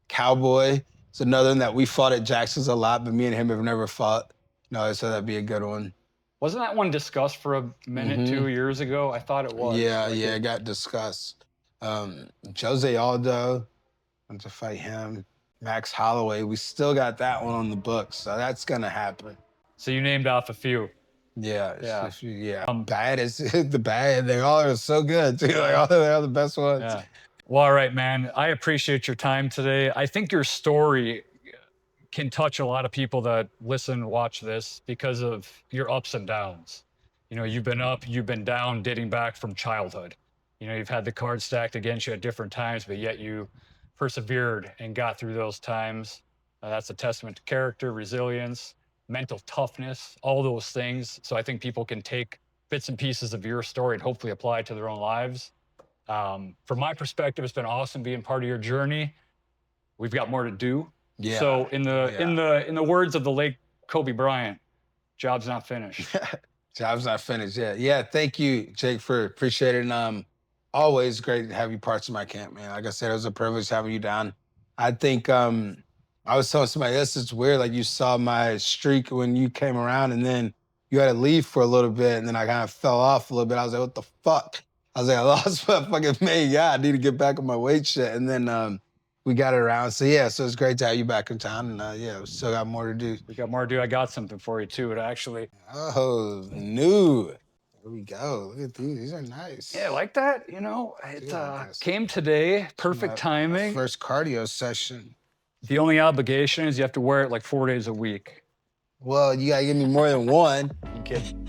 Speaker 2: Cowboy is another one that we fought at Jackson's a lot, but me and him have never fought. No, so that'd be a good one.
Speaker 1: Wasn't that one discussed for a minute 2 years ago? I thought it was.
Speaker 2: Yeah, it got discussed. Jose Aldo, want to fight him. Max Holloway, we still got that one on the books, so that's gonna happen.
Speaker 1: So you named off a few.
Speaker 2: Yeah. Bad is the bad. They all are so good too. Like they're all the best ones.
Speaker 1: Yeah. Well, all right, man. I appreciate your time today. I think your story can touch a lot of people that listen and watch this because of your ups and downs. You've been up, you've been down, dating back from childhood. You've had the cards stacked against you at different times, but yet you persevered and got through those times. That's a testament to character, resilience, mental toughness, all those things. So I think people can take bits and pieces of your story and hopefully apply it to their own lives. From my perspective, it's been awesome being part of your journey. We've got more to do.
Speaker 2: Yeah.
Speaker 1: So in the words of the late Kobe Bryant, job's not finished.
Speaker 2: Job's not finished. Yeah. Thank you, Jake, for appreciating. Always great to have you parts of my camp, man. Like I said, it was a privilege having you down. I think I was telling somebody else, it's weird. Like you saw my streak when you came around, and then you had to leave for a little bit, and then I kind of fell off a little bit. I was like, what the fuck? I was like, I lost my fucking main guy. I need to get back on my weight shit. And then we got it around. So it's great to have you back in town. And we still got more to do.
Speaker 1: We got more to do. I got something for you too. It actually.
Speaker 2: Oh, new. Here we go. Look at these. These are nice.
Speaker 1: Yeah, like that. It came today. Perfect timing.
Speaker 2: First cardio session.
Speaker 1: The only obligation is you have to wear it like 4 days a week.
Speaker 2: Well, you gotta give me more than one.
Speaker 1: You kidding?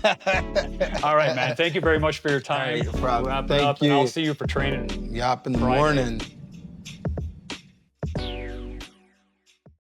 Speaker 1: All right, man. Thank you very much for your time.
Speaker 2: All right, no problem.
Speaker 1: Wrapping
Speaker 2: Thank
Speaker 1: up, and
Speaker 2: you.
Speaker 1: I'll see you for training.
Speaker 2: Yop in the
Speaker 1: Friday.
Speaker 2: morning.